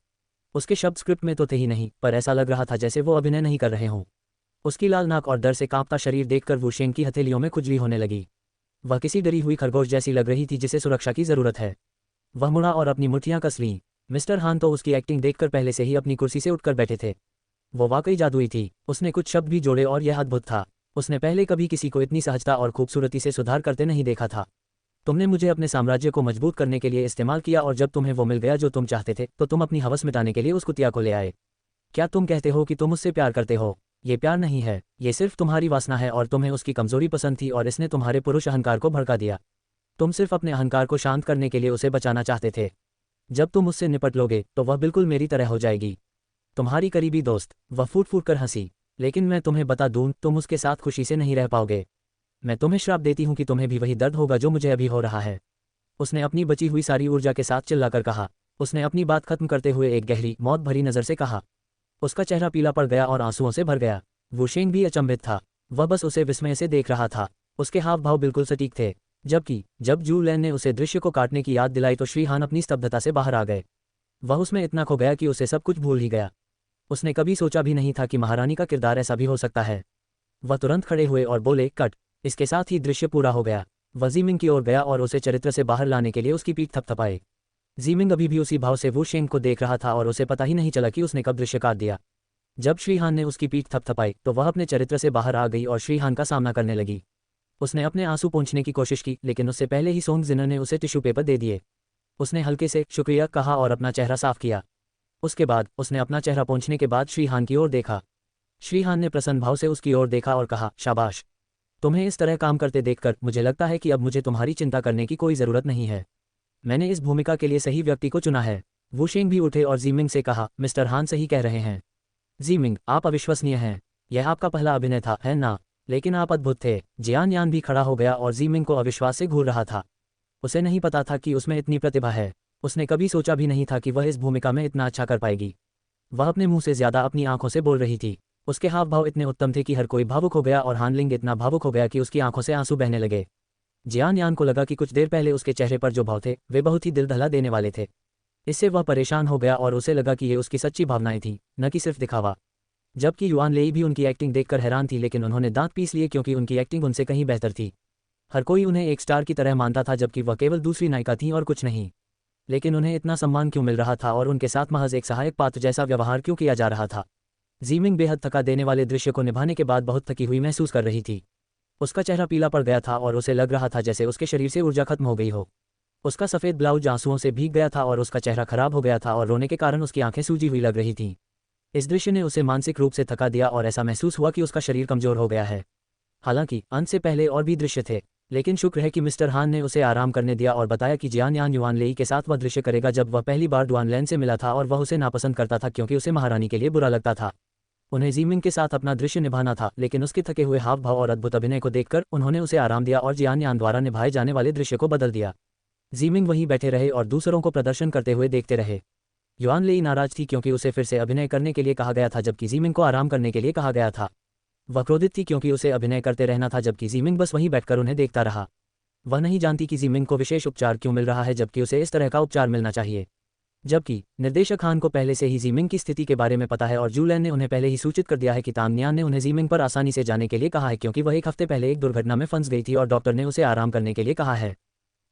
Speaker 1: उसके शब्द स्क्रिप्ट में तो थे ही नहीं, पर ऐसा लग रहा था जैसे वो अभिनय नहीं कर रहे हों। उसकी लाल नाक और डर से कांपता शरीर देखकर वुशेंग की हथेलियों में खुजली होने लगी। वह किसी डरी हुई खरगोश जैसी लग रही थी जिसे सुरक्षा की जरूरत है। वह मुड़ा और अपनी मुट्ठियां कस लीं। मिस्टर हान तो उसकी एक्टिंग देखकर पहले से ही अपनी कुर्सी से उठकर बैठे थे। वो वाकई जादुई थी। उसने कुछ शब्द भी जोड़े और यह अद्भुत था। उसने पहले कभी किसी को इतनी सहजता और खूबसूरती से सुधार करते नहीं देखा था। तुमने मुझे अपने साम्राज्य को मजबूत करने के लिए इस्तेमाल किया और जब तुम्हें वो मिल गया जो तुम चाहते थे तो तुम अपनी हवस मिटाने के लिए उस कुतिया को ले आए। क्या तुम कहते हो कि तुम उससे प्यार करते हो? ये प्यार नहीं है, ये सिर्फ तुम्हारी वासना है और तुम्हें उसकी कमजोरी पसंद थी और इसने तुम्हारे पुरुष अहंकार को भड़का दिया। तुम सिर्फ अपने अहंकार को शांत करने के लिए उसे बचाना चाहते थे। जब तुम उससे निपट लोगे तो वह बिल्कुल मेरी तरह हो जाएगी, तुम्हारी करीबी दोस्त। वह फूट फूट कर हंसी। लेकिन मैं तुम्हें बता दूं, तुम उसके साथ खुशी से नहीं रह पाओगे। मैं तुम्हें श्राप देती हूं कि तुम्हें भी वही दर्द होगा जो मुझे अभी हो रहा है। उसने अपनी बची हुई सारी ऊर्जा के साथ चिल्लाकर कहा। उसने अपनी बात खत्म करते हुए एक गहरी, मौत भरी नज़र से कहा। उसका चेहरा पीला पड़ गया और आंसुओं से भर गया। वुशेंग भी अचंभित था। वह बस उसे विस्मय से देख रहा था। उसके हाव भाव बिल्कुल सटीक थे। जबकि जब जू लैन ने उसे दृश्य को काटने की याद दिलाई तो श्री हान अपनी स्तब्धता से बाहर आ गए। वह उसमें इतना खो गया कि उसे सब कुछ भूल ही गया। उसने कभी सोचा भी नहीं था कि महारानी का किरदार ऐसा भी हो सकता है। वह तुरंत खड़े हुए और बोले, कट। इसके साथ ही दृश्य पूरा हो गया। वह ज़ीमिंग की ओर गया और उसे चरित्र से बाहर लाने के लिए उसकी पीठ थपथपाई। ज़ीमिंग अभी भी उसी भाव से वू शेंग को देख रहा था और उसे पता ही नहीं चला कि उसने कब दृश्य काट दिया। जब श्री हान ने उसकी पीठ थपथपाई तो वह अपने चरित्र से बाहर आ गई और श्री हान का सामना करने लगी। उसने अपने आंसू पोंछने की कोशिश की, लेकिन उससे पहले ही सोंग जिनर ने उसे टिश्यू पेपर दे दिए। उसने हल्के से शुक्रिया कहा और अपना चेहरा साफ किया। उसके बाद उसने अपना चेहरा पोंछने के बाद श्री हान की ओर देखा। श्री हान ने प्रसन्न भाव से उसकी ओर देखा और कहा, शाबाश। तुम्हें इस तरह काम करते देखकर मुझे लगता है कि अब मुझे तुम्हारी चिंता करने की कोई ज़रूरत नहीं है। मैंने इस भूमिका के लिए सही व्यक्ति को चुना है। वू शेंग भी उठे और ज़ीमिंग से कहा, मिस्टर हान सही कह रहे हैं। ज़ीमिंग, आप अविश्वसनीय हैं। यह आपका पहला अभिनय था, है ना? लेकिन आप अद्भुत थे। जियान यान भी खड़ा हो गया और ज़ीमिंग को अविश्वास से घूर रहा था। उसे नहीं पता था कि उसमें इतनी प्रतिभा है। उसने कभी सोचा भी नहीं था कि वह इस भूमिका में इतना अच्छा कर पाएगी। वह अपने मुंह से ज़्यादा अपनी आंखों से बोल रही थी। उसके हाव भाव इतने उत्तम थे कि हर कोई भावुक हो गया और हानलिंग इतना भावुक हो गया कि उसकी आंखों से आंसू बहने लगे। जियान यान को लगा कि कुछ देर पहले उसके चेहरे पर जो भाव थे वे बहुत ही दिल दहला देने वाले थे। इससे वह परेशान हो गया और उसे लगा कि ये उसकी सच्ची भावनाएं थीं, न कि सिर्फ दिखावा। जबकि युआन लेई भी उनकी एक्टिंग देखकर हैरान थी, लेकिन उन्होंने दांत पीस लिए क्योंकि उनकी एक्टिंग उनसे कहीं बेहतर थी। हर कोई उन्हें एक स्टार की तरह मानता था, जबकि वह केवल दूसरी नायिका थीं और कुछ नहीं। लेकिन उन्हें इतना सम्मान क्यों मिल रहा था और उनके साथ महज एक सहायक पात्र जैसा व्यवहार क्यों किया जा रहा था? ज़ीमिंग बेहद थका देने वाले दृश्य को निभाने के बाद बहुत थकी हुई महसूस कर रही थी। उसका चेहरा पीला पड़ गया था और उसे लग रहा था जैसे उसके शरीर से ऊर्जा खत्म हो गई हो। उसका सफ़ेद ब्लाउज आंसुओं से भीग गया था और उसका चेहरा खराब हो गया था और रोने के कारण उसकी आंखें सूजी हुई लग रही थीं। इस दृश्य ने उसे मानसिक रूप से थका दिया और ऐसा महसूस हुआ कि उसका शरीर कमज़ोर हो गया है। हालांकि अंत से पहले और भी दृश्य थे, लेकिन शुक्र है कि मिस्टर हान ने उसे आराम करने दिया और बताया कि जियान यान युआन लेई के साथ वह दृश्य करेगा जब वह पहली बार डुआन लैन से मिला था और वह उसे नापसंद करता था क्योंकि उसे महारानी के लिए बुरा लगता था। उन्हें ज़ीमिंग के साथ अपना दृश्य निभाना था, लेकिन उसके थके हुए हाव भाव और अद्भुत अभिनय को देखकर उन्होंने उसे आराम दिया और जियान यान द्वारा निभाए जाने वाले दृश्य को बदल दिया। ज़ीमिंग वहीं बैठे रहे और दूसरों को प्रदर्शन करते हुए देखते रहे। युआन लेई नाराज थी क्योंकि उसे फिर से अभिनय करने के लिए कहा गया था, जबकि ज़ीमिंग को आराम करने के लिए कहा गया था। वह क्रोधित थी क्योंकि उसे अभिनय करते रहना था, जबकि ज़ीमिंग बस वहीं बैठकर उन्हें देखता रहा। वह नहीं जानती कि ज़ीमिंग को विशेष उपचार क्यों मिल रहा है, जबकि उसे इस तरह का उपचार मिलना चाहिए। जबकि निर्देशक खान को पहले से ही ज़ीमिंग की स्थिति के बारे में पता है और जू लैन ने उन्हें पहले ही सूचित कर दिया है कि तांगनियान ने उन्हें ज़ीमिंग पर आसानी से जाने के लिए कहा है क्योंकि वह एक हफ्ते पहले एक दुर्घटना में फंस गई थी और डॉक्टर ने उसे आराम करने के लिए कहा है।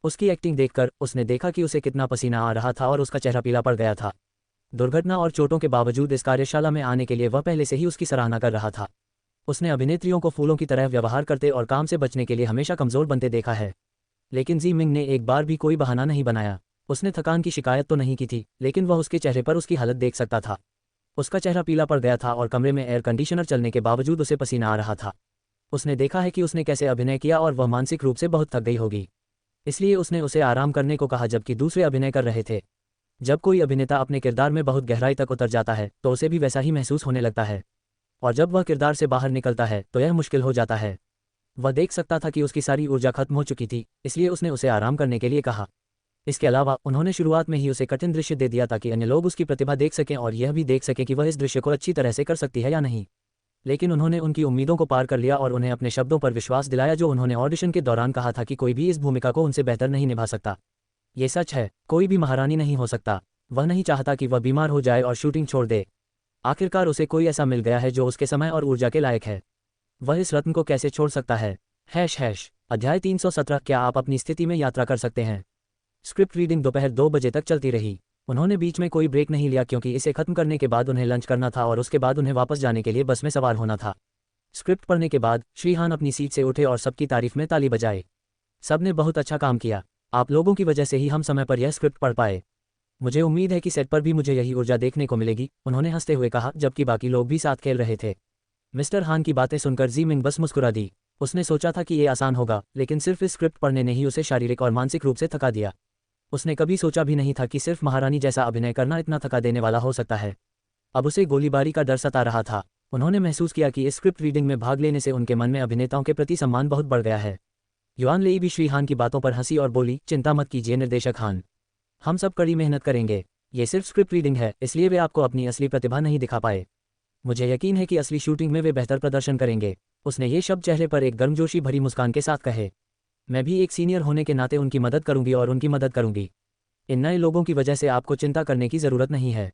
Speaker 1: उसकी एक्टिंग देखकर उसने देखा कि उसे कितना पसीना आ रहा था और उसका चेहरा पीला पड़ गया था। दुर्घटना और चोटों के बावजूद इस कार्यशाला में आने के लिए वह पहले से ही उसकी सराहना कर रहा था। उसने अभिनेत्रियों को फूलों की तरह व्यवहार करते और काम से बचने के लिए हमेशा कमज़ोर बनते देखा है। लेकिन ज़ीमिंग ने एक बार भी कोई बहाना नहीं बनाया। उसने थकान की शिकायत तो नहीं की थी, लेकिन वह उसके चेहरे पर उसकी हालत देख सकता था। उसका चेहरा पीला पड़ गया था और कमरे में एयर कंडीशनर चलने के बावजूद उसे पसीना आ रहा था। उसने देखा है कि उसने कैसे अभिनय किया और वह मानसिक रूप से बहुत थक गई होगी। इसलिए उसने उसे आराम करने को कहा जबकि दूसरे अभिनय कर रहे थे। जब कोई अभिनेता अपने किरदार में बहुत गहराई तक उतर जाता है तो उसे भी वैसा ही महसूस होने लगता है, और जब वह किरदार से बाहर निकलता है तो यह मुश्किल हो जाता है। वह देख सकता था कि उसकी सारी ऊर्जा खत्म हो चुकी थी, इसलिए उसने उसे आराम करने के लिए कहा। इसके अलावा उन्होंने शुरुआत में ही उसे कठिन दृश्य दे दिया ताकि अन्य लोग उसकी प्रतिभा देख सकें और यह भी देख सकें कि वह इस दृश्य को अच्छी तरह से कर सकती है या नहीं। लेकिन उन्होंने उनकी उम्मीदों को पार कर लिया और उन्हें अपने शब्दों पर विश्वास दिलाया जो उन्होंने ऑडिशन के दौरान कहा था कि कोई भी इस भूमिका को उनसे बेहतर नहीं निभा सकता। ये सच है, कोई भी महारानी नहीं हो सकता। वह नहीं चाहता कि वह बीमार हो जाए और शूटिंग छोड़ दे। आखिरकार उसे कोई ऐसा मिल गया है जो उसके समय और ऊर्जा के लायक है। वह इस रत्न को कैसे छोड़ सकता है? अध्याय 317। क्या आप अपनी स्थिति में यात्रा कर सकते हैं? स्क्रिप्ट रीडिंग दोपहर 2 बजे तक चलती रही। उन्होंने बीच में कोई ब्रेक नहीं लिया क्योंकि इसे खत्म करने के बाद उन्हें लंच करना था और उसके बाद उन्हें वापस जाने के लिए बस में सवार होना था। स्क्रिप्ट पढ़ने के बाद श्री हान अपनी सीट से उठे और सबकी तारीफ में ताली बजाए। सबने बहुत अच्छा काम किया। आप लोगों की वजह से ही हम समय पर यह स्क्रिप्ट पढ़ पाए। मुझे उम्मीद है कि सेट पर भी मुझे यही ऊर्जा देखने को मिलेगी, उन्होंने हंसते हुए कहा, जबकि बाकी लोग भी साथ खेल रहे थे। मिस्टर हान की बातें सुनकर ज़ीमिंग बस मुस्कुरा दी। उसने सोचा था कि ये आसान होगा, लेकिन सिर्फ इस स्क्रिप्ट पढ़ने ने ही उसे शारीरिक और मानसिक रूप से थका दिया। उसने कभी सोचा भी नहीं था कि सिर्फ महारानी जैसा अभिनय करना इतना थका देने वाला हो सकता है। अब उसे गोलीबारी का डर सता रहा था। उन्होंने महसूस किया कि इस स्क्रिप्ट रीडिंग में भाग लेने से उनके मन में अभिनेताओं के प्रति सम्मान बहुत बढ़ गया है। युआन लेई भी श्री हान की बातों पर हंसी और बोली, चिंता मत कीजिए निर्देशक हान, हम सब कड़ी मेहनत करेंगे। ये सिर्फ स्क्रिप्ट रीडिंग है, इसलिए वे आपको अपनी असली प्रतिभा नहीं दिखा पाए। मुझे यकीन है कि असली शूटिंग में वे बेहतर प्रदर्शन करेंगे। उसने ये शब्द चेहरे पर एक गर्मजोशी भरी मुस्कान के साथ कहे। मैं भी एक सीनियर होने के नाते उनकी मदद करूंगी और उनकी मदद करूंगी। इन नए लोगों की वजह से आपको चिंता करने की ज़रूरत नहीं है।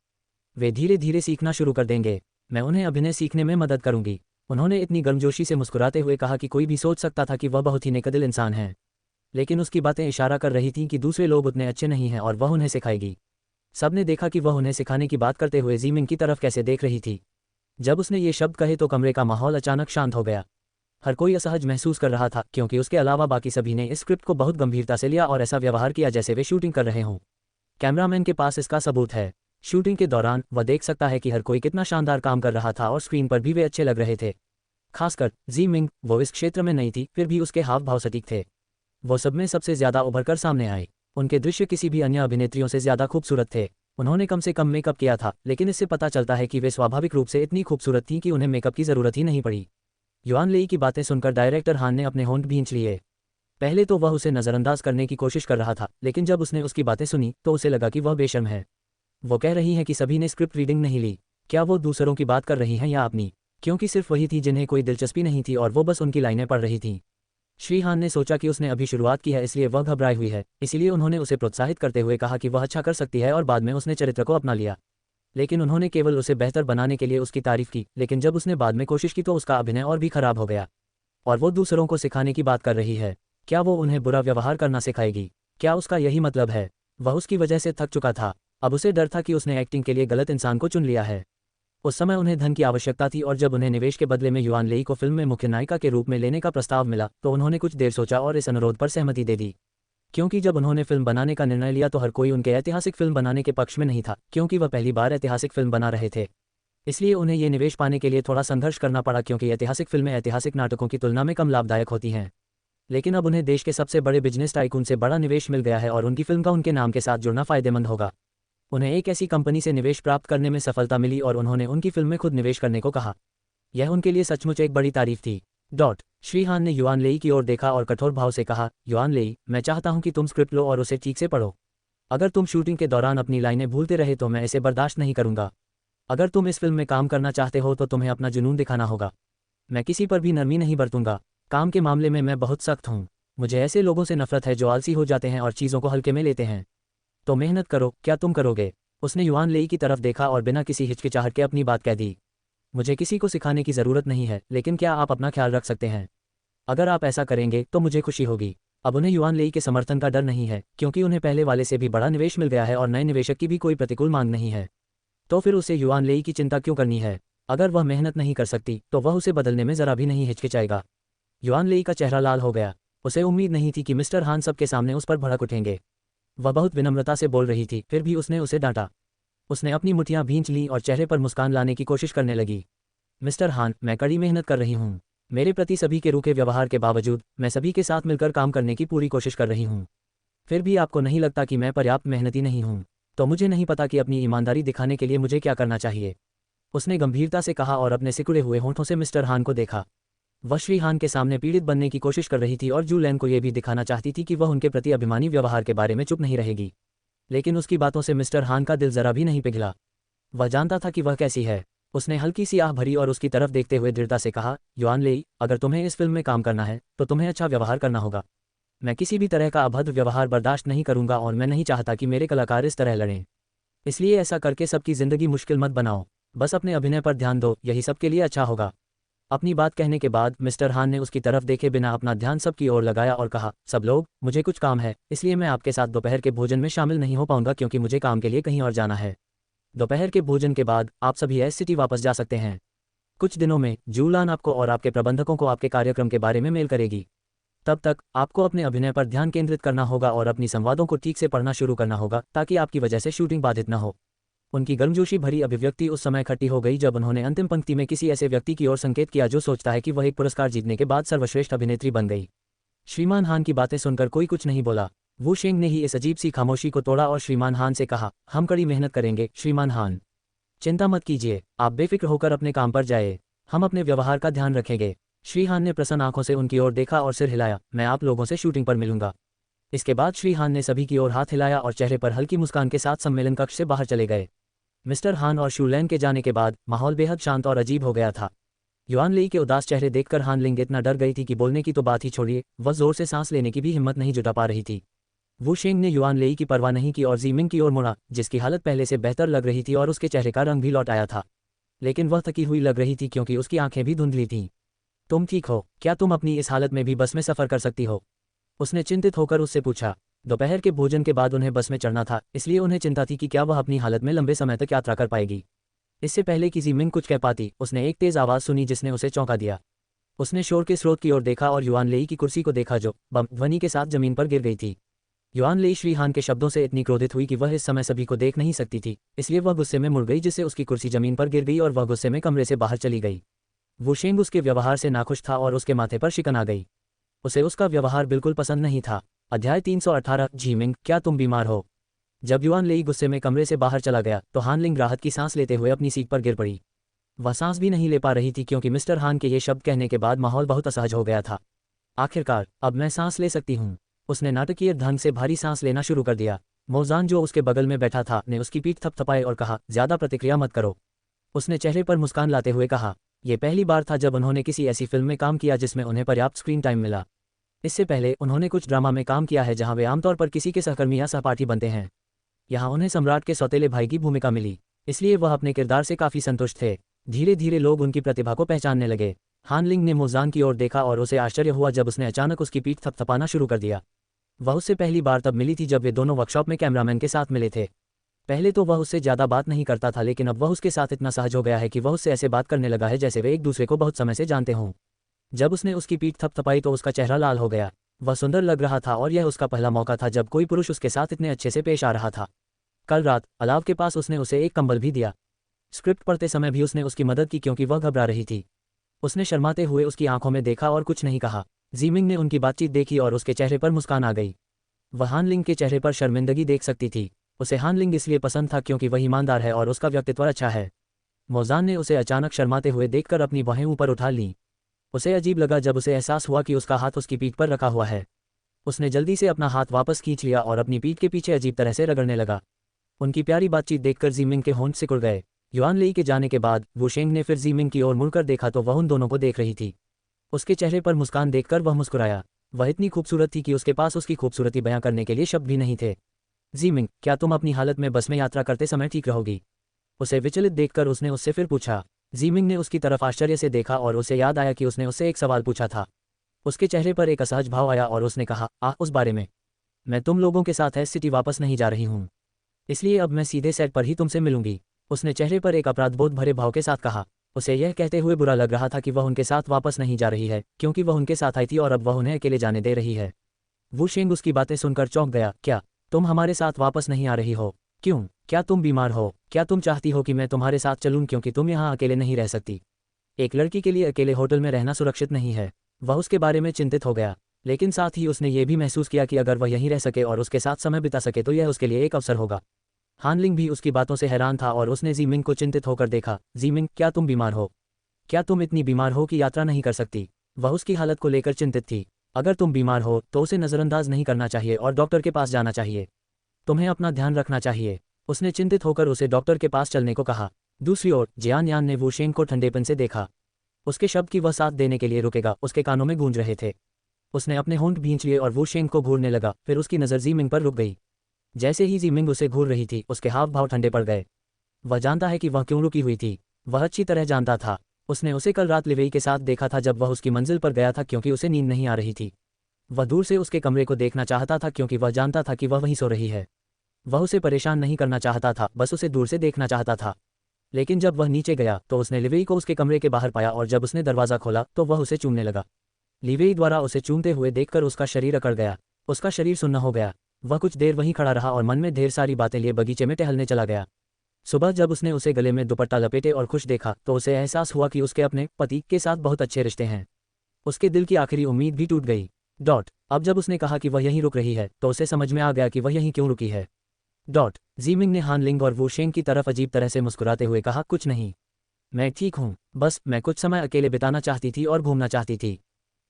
Speaker 1: वे धीरे धीरे सीखना शुरू कर देंगे। मैं उन्हें अभिनय सीखने में मदद करूंगी। उन्होंने इतनी गर्मजोशी से मुस्कुराते हुए कहा कि कोई भी सोच सकता था कि वह बहुत ही नेकदिल इंसान है, लेकिन उसकी बातें इशारा कर रही थीं कि दूसरे लोग उतने अच्छे नहीं हैं और वह उन्हें सिखाएगी। सबने देखा कि वह उन्हें सिखाने की बात करते हुए ज़ीमिंग की तरफ कैसे देख रही थी। जब उसने ये शब्द कहे तो कमरे का माहौल अचानक शांत हो गया। हर कोई असहज महसूस कर रहा था, क्योंकि उसके अलावा बाकी सभी ने इस स्क्रिप्ट को बहुत गंभीरता से लिया और ऐसा व्यवहार किया जैसे वे शूटिंग कर रहे हों। कैमरामैन के पास इसका सबूत है। शूटिंग के दौरान वह देख सकता है कि हर कोई कितना शानदार काम कर रहा था और स्क्रीन पर भी वे अच्छे लग रहे थे। खासकर ज़ीमिंग, वो इस क्षेत्र में नहीं थी, फिर भी उसके हाव भाव सटीक थे। वो सब में सबसे ज़्यादा उभरकर सामने आए। उनके दृश्य किसी भी अन्य अभिनेत्रियों से ज़्यादा खूबसूरत थे। उन्होंने कम से कम मेकअप किया था, लेकिन इससे पता चलता है कि वे स्वाभाविक रूप से इतनी खूबसूरत थीं कि उन्हें मेकअप की ज़रूरत ही नहीं पड़ी। युआन लेई की बातें सुनकर डायरेक्टर हान ने अपने होंठ भींच लिए। पहले तो वह उसे नज़रअंदाज करने की कोशिश कर रहा था, लेकिन जब उसने उसकी बातें सुनी तो उसे लगा कि वह बेशर्म है। वो कह रही है कि सभी ने स्क्रिप्ट रीडिंग नहीं ली। क्या वो दूसरों की बात कर रही हैं या अपनी? क्योंकि सिर्फ वही थी जिन्हें कोई दिलचस्पी नहीं थी और वो बस उनकी लाइनें पढ़ रही थीं। श्री हान ने सोचा कि उसने अभी शुरुआत की है, इसलिए वह घबराई हुई है। इसीलिए उन्होंने उसे प्रोत्साहित करते हुए कहा कि वह अच्छा कर सकती है और बाद में उसने चरित्र को अपना लिया। लेकिन उन्होंने केवल उसे बेहतर बनाने के लिए उसकी तारीफ की, लेकिन जब उसने बाद में कोशिश की तो उसका अभिनय और भी खराब हो गया। और वो दूसरों को सिखाने की बात कर रही है। क्या वो उन्हें बुरा व्यवहार करना सिखाएगी? क्या उसका यही मतलब है? वह उसकी वजह से थक चुका था। अब उसे डर था कि उसने एक्टिंग के लिए गलत इंसान को चुन लिया है। उस समय उन्हें धन की आवश्यकता थी और जब उन्हें निवेश के बदले में युआन लेई को फिल्म में मुख्य नायिका के रूप में लेने का प्रस्ताव मिला तो उन्होंने कुछ देर सोचा और इस अनुरोध पर सहमति दे दी। क्योंकि जब उन्होंने फिल्म बनाने का निर्णय लिया तो हर कोई उनके ऐतिहासिक फिल्म बनाने के पक्ष में नहीं था, क्योंकि वह पहली बार ऐतिहासिक फिल्म बना रहे थे। इसलिए उन्हें ये निवेश पाने के लिए थोड़ा संघर्ष करना पड़ा, क्योंकि ऐतिहासिक फिल्में ऐतिहासिक नाटकों की तुलना में कम लाभदायक होती हैं। लेकिन अब उन्हें देश के सबसे बड़े बिजनेस टाइकून से बड़ा निवेश मिल गया है और उनकी फिल्म का उनके नाम के साथ जुड़ना फायदेमंद होगा। उन्हें एक ऐसी कंपनी से निवेश प्राप्त करने में सफलता मिली और उन्होंने उनकी फिल्म में खुद निवेश करने को कहा। यह उनके लिए सचमुच एक बड़ी तारीफ थी। श्री हान ने युआन लेई की ओर देखा और कठोर भाव से कहा, युआन लेई, मैं चाहता हूं कि तुम स्क्रिप्ट लो और उसे ठीक से पढ़ो। अगर तुम शूटिंग के दौरान अपनी लाइनें भूलते रहे तो मैं इसे बर्दाश्त नहीं करूंगा। अगर तुम इस फिल्म में काम करना चाहते हो तो तुम्हें अपना जुनून दिखाना होगा। मैं किसी पर भी नरमी नहीं बरतूंगा। काम के मामले में मैं बहुत सख्त हूँ। मुझे ऐसे लोगों से नफरत है जो आलसी हो जाते हैं और चीज़ों को हल्के में लेते हैं। तो मेहनत करो, क्या तुम करोगे? उसने युआन लेई की तरफ देखा और बिना किसी हिचकिचाहट के अपनी बात कह दी। मुझे किसी को सिखाने की ज़रूरत नहीं है, लेकिन क्या आप अपना ख्याल रख सकते हैं? अगर आप ऐसा करेंगे तो मुझे खुशी होगी। अब उन्हें युआन लेई के समर्थन का डर नहीं है, क्योंकि उन्हें पहले वाले से भी बड़ा निवेश मिल गया है और नए निवेशक की भी कोई प्रतिकूल मांग नहीं है। तो फिर उसे युआन लेई की चिंता क्यों करनी है? अगर वह मेहनत नहीं कर सकती तो वह उसे बदलने में ज़रा भी नहीं हिचकिचाएगा। युआन लेई का चेहरा लाल हो गया। उसे उम्मीद नहीं थी कि मिस्टर हान सबके सामने उस पर भड़क उठेंगे। वह बहुत विनम्रता से बोल रही थी, फिर भी उसने उसे डांटा। उसने अपनी मुठ्ठियां भींच लीं और चेहरे पर मुस्कान लाने की कोशिश करने लगी। मिस्टर हान, मैं कड़ी मेहनत कर रही हूँ। मेरे प्रति सभी के रूखे व्यवहार के बावजूद मैं सभी के साथ मिलकर काम करने की पूरी कोशिश कर रही हूँ। फिर भी आपको नहीं लगता कि मैं पर्याप्त मेहनती नहीं हूँ? तो मुझे नहीं पता कि अपनी ईमानदारी दिखाने के लिए मुझे क्या करना चाहिए। उसने गंभीरता से कहा और अपने सिकुड़े हुए होंठों से मिस्टर हान को देखा। वह श्री हान के सामने पीड़ित बनने की कोशिश कर रही थी और जू लैन को यह भी दिखाना चाहती थी कि वह उनके प्रति अभिमानी व्यवहार के बारे में चुप नहीं रहेगी। लेकिन उसकी बातों से मिस्टर हान का दिल जरा भी नहीं पिघला। वह जानता था कि वह कैसी है। उसने हल्की सी आह भरी और उसकी तरफ देखते हुए दृढ़ता से कहा, युआन लेई, अगर तुम्हें इस फिल्म में काम करना है तो तुम्हें अच्छा व्यवहार करना होगा। मैं किसी भी तरह का अभद्र व्यवहार बर्दाश्त नहीं करूंगा और मैं नहीं चाहता कि मेरे कलाकार इस तरह लड़ें। इसलिए ऐसा करके सबकी ज़िंदगी मुश्किल मत बनाओ। बस अपने अभिनय पर ध्यान दो, यही सबके लिए अच्छा होगा। अपनी बात कहने के बाद मिस्टर हान ने उसकी तरफ देखे बिना अपना ध्यान सबकी ओर लगाया और कहा, सब लोग, मुझे कुछ काम है, इसलिए मैं आपके साथ दोपहर के भोजन में शामिल नहीं हो पाऊंगा, क्योंकि मुझे काम के लिए कहीं और जाना है। दोपहर के भोजन के बाद आप सभी एस सिटी वापस जा सकते हैं। कुछ दिनों में जूलान आपको और आपके प्रबंधकों को आपके कार्यक्रम के बारे में मेल करेगी। तब तक आपको अपने अभिनय पर ध्यान केंद्रित करना होगा और अपनी संवादों को ठीक से पढ़ना शुरू करना होगा, ताकि आपकी वजह से शूटिंग बाधित न हो। उनकी गर्मजोशी भरी अभिव्यक्ति उस समय खट्टी हो गई जब उन्होंने अंतिम पंक्ति में किसी ऐसे व्यक्ति की ओर संकेत किया जो सोचता है कि वह एक पुरस्कार जीतने के बाद सर्वश्रेष्ठ अभिनेत्री बन गई। श्रीमान हान की बातें सुनकर कोई कुछ नहीं बोला। वू शेंग ने ही इस अजीब सी खामोशी को तोड़ा और श्रीमान हान से कहा, हम कड़ी मेहनत करेंगे श्रीमान हान। चिंता मत कीजिए, आप बेफिक्र होकर अपने काम पर जाइए। हम अपने व्यवहार का ध्यान रखेंगे। श्री हान ने प्रसन्न आंखों से उनकी ओर देखा और सिर हिलाया, मैं आप लोगों से शूटिंग पर मिलूंगा। इसके बाद श्री हान ने सभी की ओर हाथ हिलाया और चेहरे पर हल्की मुस्कान के साथ सम्मेलन कक्ष से बाहर चले गए। मिस्टर हान और शू लैन के जाने के बाद माहौल बेहद शांत और अजीब हो गया था। युआन लेई के उदास चेहरे देखकर हान लिंग इतना डर गई थी कि बोलने की तो बात ही छोड़िए, वह जोर से सांस लेने की भी हिम्मत नहीं जुटा पा रही थी। वू शेंग ने युआन लेई की परवाह नहीं की और ज़ीमिंग की ओर मुड़ा, जिसकी हालत पहले से बेहतर लग रही थी और उसके चेहरे का रंग भी लौट आया था। लेकिन वह थकी हुई लग रही थी क्योंकि उसकी आंखें भी धुंधली थीं। तुम ठीक हो? क्या तुम अपनी इस हालत में भी बस में सफ़र कर सकती हो? उसने चिंतित होकर उससे पूछा। दोपहर के भोजन के बाद उन्हें बस में चढ़ना था, इसलिए उन्हें चिंता थी कि क्या वह अपनी हालत में लंबे समय तक यात्रा कर पाएगी। इससे पहले कि ज़ीमिंग कुछ कह पाती, उसने एक तेज़ आवाज़ सुनी जिसने उसे चौंका दिया। उसने शोर के स्रोत की ओर देखा और युआन लेई की कुर्सी को देखा जो बम ध्वनि के साथ जमीन पर गिर गई थी। युआन लेई श्री हान के शब्दों से इतनी क्रोधित हुई कि वह इस समय सभी को देख नहीं सकती थी, इसलिए वह गुस्से में मुड़ गई जिससे उसकी कुर्सी जमीन पर गिर गई और वह गुस्से में कमरे से बाहर चली गई। वू शेंग उसके व्यवहार से नाखुश था और उसके माथे पर शिकन आ गई। उसे उसका व्यवहार बिल्कुल पसंद नहीं था। अध्याय 318 झीमिंग, क्या तुम बीमार हो? जब युआन लेई गुस्से में कमरे से बाहर चला गया तो हान लिंग राहत की सांस लेते हुए अपनी सीट पर गिर पड़ी। वह सांस भी नहीं ले पा रही थी क्योंकि मिस्टर हान के ये शब्द कहने के बाद माहौल बहुत असहज हो गया था। आखिरकार अब मैं सांस ले सकती हूँ। उसने नाटकीय ढंग से भारी सांस लेना शुरू कर दिया। मोजान जो उसके बगल में बैठा था ने उसकी पीठ थपथपाई और कहा, ज्यादा प्रतिक्रिया मत करो। उसने चेहरे पर मुस्कान लाते हुए कहा। यह पहली बार था जब उन्होंने किसी ऐसी फिल्म में काम किया जिसमें उन्हें पर्याप्त स्क्रीन टाइम मिला। इससे पहले उन्होंने कुछ ड्रामा में काम किया है जहां वे आमतौर पर किसी के सहकर्मी या सहपाठी बनते हैं। यहाँ उन्हें सम्राट के सौतेले भाई की भूमिका मिली, इसलिए वह अपने किरदार से काफ़ी संतुष्ट थे। धीरे धीरे लोग उनकी प्रतिभा को पहचानने लगे। हान लिंग ने मोजान की ओर देखा और उसे आश्चर्य हुआ जब उसने अचानक उसकी पीठ थपथपाना शुरू कर दिया। वह उससे पहली बार तब मिली थी जब वे दोनों वर्कशॉप में कैमरामैन के साथ मिले थे। पहले तो वह उससे ज़्यादा बात नहीं करता था, लेकिन अब वह उसके साथ इतना सहज हो गया है कि वह उससे ऐसे बात करने लगा है जैसे वे एक दूसरे को बहुत समय से जानते हों। जब उसने उसकी पीठ थपथपाई तो उसका चेहरा लाल हो गया। वह सुंदर लग रहा था और यह उसका पहला मौका था जब कोई पुरुष उसके साथ इतने अच्छे से पेश आ रहा था। कल रात अलाव के पास उसने उसे एक कंबल भी दिया। स्क्रिप्ट पढ़ते समय भी उसने उसकी मदद की क्योंकि वह घबरा रही थी। उसने शर्माते हुए उसकी आंखों में देखा और कुछ नहीं कहा। ज़ीमिंग ने उनकी बातचीत देखी और उसके चेहरे पर मुस्कान आ गई। वह हान लिंग के चेहरे पर शर्मिंदगी देख सकती थी। उसे हान लिंग इसलिए पसंद था क्योंकि वह ईमानदार है और उसका व्यक्तित्व अच्छा है। मोजान ने उसे अचानक शर्माते हुए देखकर अपनी बाहें ऊपर उठा लीं। उसे अजीब लगा जब उसे एहसास हुआ कि उसका हाथ उसकी पीठ पर रखा हुआ है। उसने जल्दी से अपना हाथ वापस खींच लिया और अपनी पीठ के पीछे अजीब तरह से रगड़ने लगा। उनकी प्यारी बातचीत देखकर ज़ीमिंग के होंठ सिकुड़ गए। युआन लेई के जाने के बाद वू शेंग ने फिर ज़ीमिंग की ओर मुड़कर देखा तो वह उन दोनों को देख रही थी। उसके चेहरे पर मुस्कान देखकर वह मुस्कुराया। वह इतनी खूबसूरत थी कि उसके पास उसकी खूबसूरती बयां करने के लिए शब्द भी नहीं थे। ज़ीमिंग, क्या तुम अपनी हालत में बस में यात्रा करते समय ठीक रहोगी? उसे विचलित देखकर उसने उससे फिर पूछा। ज़ीमिंग ने उसकी तरफ आश्चर्य से देखा और उसे याद आया कि उसने उससे एक सवाल पूछा था। उसके चेहरे पर एक असहज भाव आया और उसने कहा, उस बारे में। मैं तुम लोगों के साथ एस सिटी वापस नहीं जा रही हूँ, इसलिए अब मैं सीधे सेट पर ही तुमसे मिलूंगी। उसने चेहरे पर एक अपराधबोध भरे भाव के साथ कहा। उसे यह कहते हुए बुरा लग रहा था कि वह उनके साथ वापस नहीं जा रही है क्योंकि वह उनके साथ आई थी और अब वह उन्हें अकेले जाने दे रही है। वू शेंग उसकी बातें सुनकर चौंक गया। क्या तुम हमारे साथ वापस नहीं आ रही हो? क्यों? क्या तुम बीमार हो? क्या तुम चाहती हो कि मैं तुम्हारे साथ चलूं क्योंकि तुम यहाँ अकेले नहीं रह सकती? एक लड़की के लिए अकेले होटल में रहना सुरक्षित नहीं है। वह उसके बारे में चिंतित हो गया, लेकिन साथ ही उसने ये भी महसूस किया कि अगर वह यहीं रह सके और उसके साथ समय बिता सके तो यह उसके लिए एक अवसर होगा। हान लिंग भी उसकी बातों से हैरान था और उसने ज़ीमिंग को चिंतित होकर देखा। ज़ीमिंग, क्या तुम बीमार हो? क्या तुम इतनी बीमार हो कि यात्रा नहीं कर सकती? वह उसकी हालत को लेकर चिंतित थी। अगर तुम बीमार हो तो उसे नज़रअंदाज नहीं करना चाहिए और डॉक्टर के पास जाना चाहिए। तुम्हें अपना ध्यान रखना चाहिए। उसने चिंतित होकर उसे डॉक्टर के पास चलने को कहा। दूसरी ओर जियान यान ने वू शेंग को ठंडेपन से देखा। उसके शब्द की वह साथ देने के लिए रुकेगा उसके कानों में गूंज रहे थे। उसने अपने होंठ भींच लिए और वू शेंग को घूरने लगा। फिर उसकी नज़र ज़ीमिंग पर रुक गई। जैसे ही ज़ीमिंग उसे घूर रही थी उसके हाव भाव ठंडे पड़ गए। वह जानता है कि वह क्यों रुकी हुई थी। वह अच्छी तरह जानता था। उसने उसे कल रात लिवेई के साथ देखा था जब वह उसकी मंजिल पर गया था क्योंकि उसे नींद नहीं आ रही थी। वह दूर से उसके कमरे को देखना चाहता था क्योंकि वह जानता था कि वह वहीं सो रही है। वह उसे परेशान नहीं करना चाहता था, बस उसे दूर से देखना चाहता था। लेकिन जब वह नीचे गया तो उसने लिवेई को उसके कमरे के बाहर पाया और जब उसने दरवाज़ा खोला तो वह उसे चूमने लगा। लिवेई द्वारा उसे चूमते हुए देखकर उसका शरीर अकड़ गया। उसका शरीर सुन्न हो गया। वह कुछ देर वहीं खड़ा रहा और मन में ढेर सारी बातें लिए बगीचे में टहलने चला गया। सुबह जब उसने उसे गले में दुपट्टा लपेटे और खुश देखा तो उसे एहसास हुआ कि उसके अपने पति के साथ बहुत अच्छे रिश्ते हैं। उसके दिल की आखिरी उम्मीद भी टूट गई। अब जब उसने कहा कि वह यहीं रुक रही है तो उसे समझ में आ गया कि वह यहीं क्यों रुकी है। ज़ीमिंग ने हान लिंग और वू शेंग की तरफ अजीब तरह से मुस्कुराते हुए कहा, कुछ नहीं, मैं ठीक हूँ। बस मैं कुछ समय अकेले बिताना चाहती थी और घूमना चाहती थी,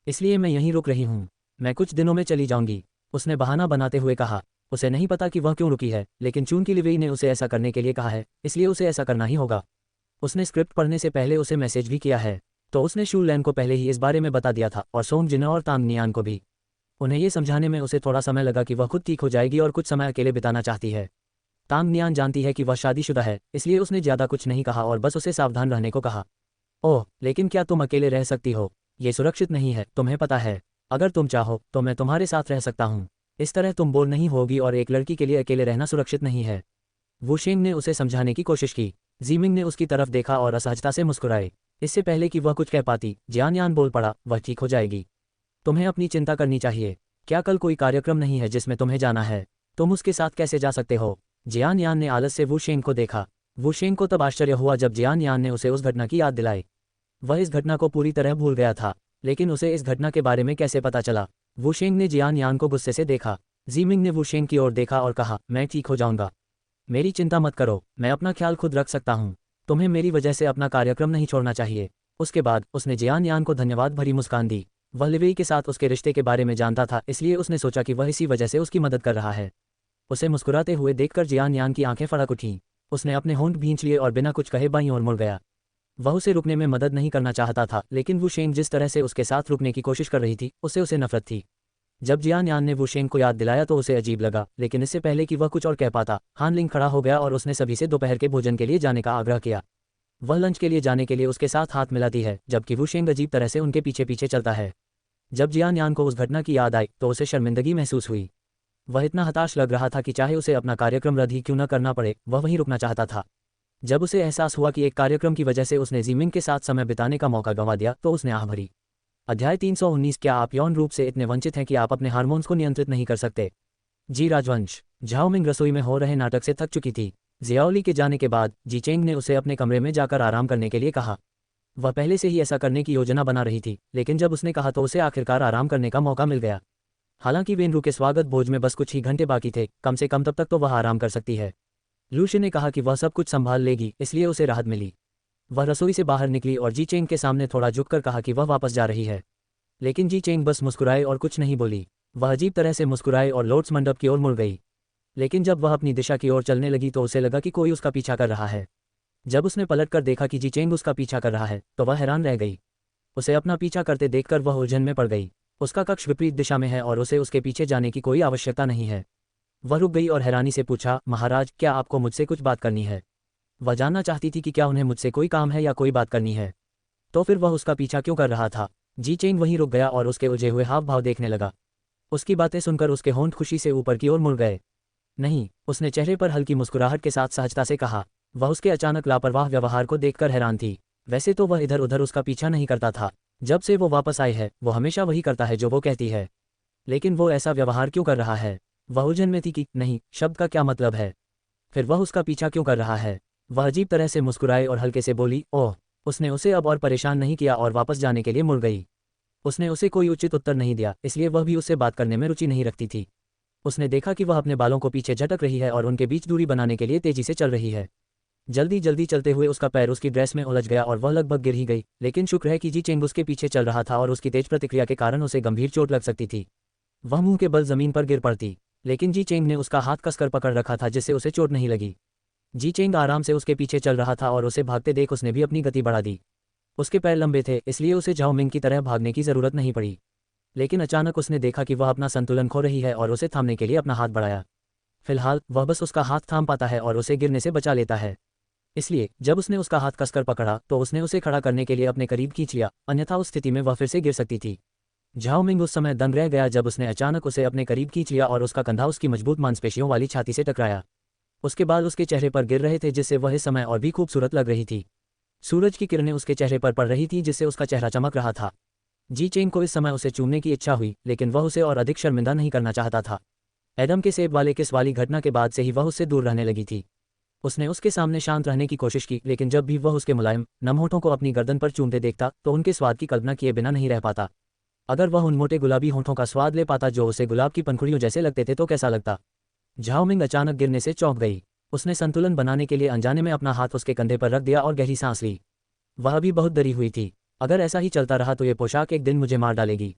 Speaker 1: इसलिए मैं यहीं रुक रही हूँ। मैं कुछ दिनों में चली जाऊंगी, उसने बहाना बनाते हुए कहा। उसे नहीं पता कि वह क्यों रुकी है, लेकिन चूंकि लिवेई ने उसे ऐसा करने के लिए कहा है इसलिए उसे ऐसा करना ही होगा। उसने स्क्रिप्ट पढ़ने से पहले उसे मैसेज भी किया है। तो उसने शू लैन को पहले ही इस बारे में बता दिया था और सोंग जिन और तांग नियान को भी। उन्हें ये समझाने में उसे थोड़ा समय लगा कि वह खुद ठीक हो जाएगी और कुछ समय अकेले बिताना चाहती है। तांग नियान जानती है कि वह शादीशुदा है, इसलिए उसने ज़्यादा कुछ नहीं कहा और बस उसे सावधान रहने को कहा। ओह, लेकिन क्या तुम अकेले रह सकती हो? ये सुरक्षित नहीं है, तुम्हें पता है। अगर तुम चाहो तो मैं तुम्हारे साथ रह सकता हूँ। इस तरह तुम बोर नहीं होगी और एक लड़की के लिए अकेले रहना सुरक्षित नहीं है। वुशेंग ने उसे समझाने की कोशिश की। जीमिंग ने उसकी तरफ देखा और असहजता से मुस्कुराए। इससे पहले कि वह कुछ कह पाती, जियान यान बोल पड़ा, वह ठीक हो जाएगी। तुम्हें अपनी चिंता करनी चाहिए। क्या कल कोई कार्यक्रम नहीं है जिसमें तुम्हें जाना है? तुम उसके साथ कैसे जा सकते हो? जियान यान ने आलस से वुशेंग को देखा। वुशेंग को तब आश्चर्य हुआ जब जियान यान ने उसे उस घटना की याद दिलाई। वह इस घटना को पूरी तरह भूल गया था, लेकिन उसे इस घटना के बारे में कैसे पता चला? वुशेंग ने जियान यान को गुस्से से देखा। जीमिंग ने वुशेंग की ओर देखा और कहा, मैं ठीक हो जाऊंगा। मेरी चिंता मत करो, मैं अपना ख्याल खुद रख सकता हूँ। तुम्हें मेरी वजह से अपना कार्यक्रम नहीं छोड़ना चाहिए। उसके बाद उसने जियान यान को धन्यवाद भरी मुस्कान दी। वह लिवेई के साथ उसके रिश्ते के बारे में जानता था, इसलिए उसने सोचा कि वह इसी वजह से उसकी मदद कर रहा है। उसे मुस्कुराते हुए देखकर जियान यान की आंखें फड़क उठीं। उसने अपने होंठ भींच लिए और बिना कुछ कहे बाईं ओर मुड़ गया। वह उसे रुकने में मदद नहीं करना चाहता था, लेकिन वुशेंग जिस तरह से उसके साथ रुकने की कोशिश कर रही थी, उससे उसे नफरत थी। जब जियान यान ने वुशेंग को याद दिलाया तो उसे अजीब लगा, लेकिन इससे पहले कि वह कुछ और कह पाता, हान लिंग खड़ा हो गया और उसने सभी से दोपहर के भोजन के लिए जाने का आग्रह किया। वह लंच के लिए जाने के लिए उसके साथ हाथ मिलाती है, जबकि वुशेंग अजीब तरह से उनके पीछे पीछे चलता है। जब जियान यान को उस घटना की याद आई तो उसे शर्मिंदगी महसूस हुई। वह इतना हताश लग रहा था कि चाहे उसे अपना कार्यक्रम रद्द ही क्यों न करना पड़े, वह वहीं रुकना चाहता था। जब उसे एहसास हुआ कि एक कार्यक्रम की वजह से उसने जीमिंग के साथ समय बिताने का मौका गंवा दिया तो उसने आह भरी। अध्याय 319। क्या आप यौन रूप से इतने वंचित हैं कि आप अपने हार्मोन्स को नियंत्रित नहीं कर सकते? जी राजवंश। झाओमिंग रसोई में हो रहे नाटक से थक चुकी थी। जियाओली के जाने के बाद जी चेंग ने उसे अपने कमरे में जाकर आराम करने के लिए कहा। वह पहले से ही ऐसा करने की योजना बना रही थी, लेकिन जब उसने कहा तो उसे आखिरकार आराम करने का मौका मिल गया। हालांकि वेनरू के स्वागत भोज में बस कुछ ही घंटे बाकी थे, कम से कम तब तक तो वह आराम कर सकती है। लूशी ने कहा कि वह सब कुछ संभाल लेगी, इसलिए उसे राहत मिली। वह रसोई से बाहर निकली और जी चेंग के सामने थोड़ा झुककर कहा कि वह वापस जा रही है। लेकिन जी चेंग बस मुस्कुराए और कुछ नहीं बोली। वह अजीब तरह से मुस्कुराए और लॉर्ड्स मंडप की ओर मुड़ गई। लेकिन जब वह अपनी दिशा की ओर चलने लगी तो उसे लगा कि कोई उसका पीछा कर रहा है। जब उसने पलटकर देखा कि जी चेंग उसका पीछा कर रहा है तो वह हैरान रह गई। उसे अपना पीछा करते देखकर वह उलझन में पड़ गई। उसका कक्ष विपरीत दिशा में है और उसे उसके पीछे जाने की कोई आवश्यकता नहीं है। वह रुक गई और हैरानी से पूछा, महाराज, क्या आपको मुझसे कुछ बात करनी है? वह जानना चाहती थी कि क्या उन्हें मुझसे कोई काम है या कोई बात करनी है। तो फिर वह उसका पीछा क्यों कर रहा था? जी चेंग वहीं रुक गया और उसके उलझे हुए हाव भाव देखने लगा। उसकी बातें सुनकर उसके होंठ खुशी से ऊपर की ओर मुड़ गए। नहीं, उसने चेहरे पर हल्की मुस्कुराहट के साथ सहजता से कहा। वह उसके अचानक लापरवाह व्यवहार को देखकर हैरान थी। वैसे तो वह इधर उधर उसका पीछा नहीं करता था। जब से वो वापस आई है वो हमेशा वही करता है जो वो कहती है। लेकिन वो ऐसा व्यवहार क्यों कर रहा है? वह उलझन में थी कि नहीं शब्द का क्या मतलब है। फिर वह उसका पीछा क्यों कर रहा है? वह अजीब तरह से मुस्कुराए और हल्के से बोली, ओह। उसने उसे अब और परेशान नहीं किया और वापस जाने के लिए मुड़ गई। उसने उसे कोई उचित उत्तर नहीं दिया, इसलिए वह भी उससे बात करने में रुचि नहीं रखती थी। उसने देखा कि वह अपने बालों को पीछे झटक रही है और उनके बीच दूरी बनाने के लिए तेजी से चल रही है। जल्दी जल्दी चलते हुए उसका पैर उसकी ड्रेस में उलझ गया और वह लगभग गिर ही गई, लेकिन शुक्र है कि जी चेंग उसके पीछे चल रहा था और उसकी तेज प्रतिक्रिया के कारण उसे गंभीर चोट लग सकती थी। वह मुंह के बल जमीन पर गिर पड़ती, लेकिन जी चेंग ने उसका हाथ कसकर पकड़ रखा था जिससे उसे चोट नहीं लगी। जी चेंग आराम से उसके पीछे चल रहा था और उसे भागते देख उसने भी अपनी गति बढ़ा दी। उसके पैर लंबे थे, इसलिए उसे झाओ मिंग की तरह भागने की जरूरत नहीं पड़ी। लेकिन अचानक उसने देखा कि वह अपना संतुलन खो रही है और उसे थामने के लिए अपना हाथ बढ़ाया। फिलहाल वह बस उसका हाथ थाम पाता है और उसे गिरने से बचा लेता है। इसलिए जब उसने उसका हाथ कसकर पकड़ा तो उसने उसे खड़ा करने के लिए अपने करीब खींच लिया, अन्यथा उस स्थिति में वह फिर से गिर सकती थी। झाओ मिंग उस समय दंग रह गया जब उसने अचानक उसे अपने करीब खींच लिया और उसका कंधा उसकी मजबूत मांसपेशियों वाली छाती से टकराया। उसके बाल उसके चेहरे पर गिर रहे थे जिससे वह इस समय और भी खूबसूरत लग रही थी। सूरज की किरणें उसके चेहरे पर पड़ रही थी जिससे उसका चेहरा चमक रहा था। जी चेंग को इस समय उसे चूमने की इच्छा हुई, लेकिन वह उसे और अधिक शर्मिंदा नहीं करना चाहता था। एडम के सेब वाले किस वाली घटना के बाद से ही वह उससे दूर रहने लगी थी। उसने उसके सामने शांत रहने की कोशिश की, लेकिन जब भी वह उसके मुलायम नम होठों को अपनी गर्दन पर चूमते देखता तो उनके स्वाद की कल्पना किए बिना नहीं रह पाता। अगर वह उन मोटे गुलाबी होठों का स्वाद ले पाता जो उसे गुलाब की पंखुड़ियों जैसे लगते थे तो कैसा लगता। झाओ मिंग अचानक गिरने से चौंक गई। उसने संतुलन बनाने के लिए अनजाने में अपना हाथ उसके कंधे पर रख दिया और गहरी सांस ली। वह भी बहुत डरी हुई थी। अगर ऐसा ही चलता रहा तो ये पोशाक एक दिन मुझे मार डालेगी।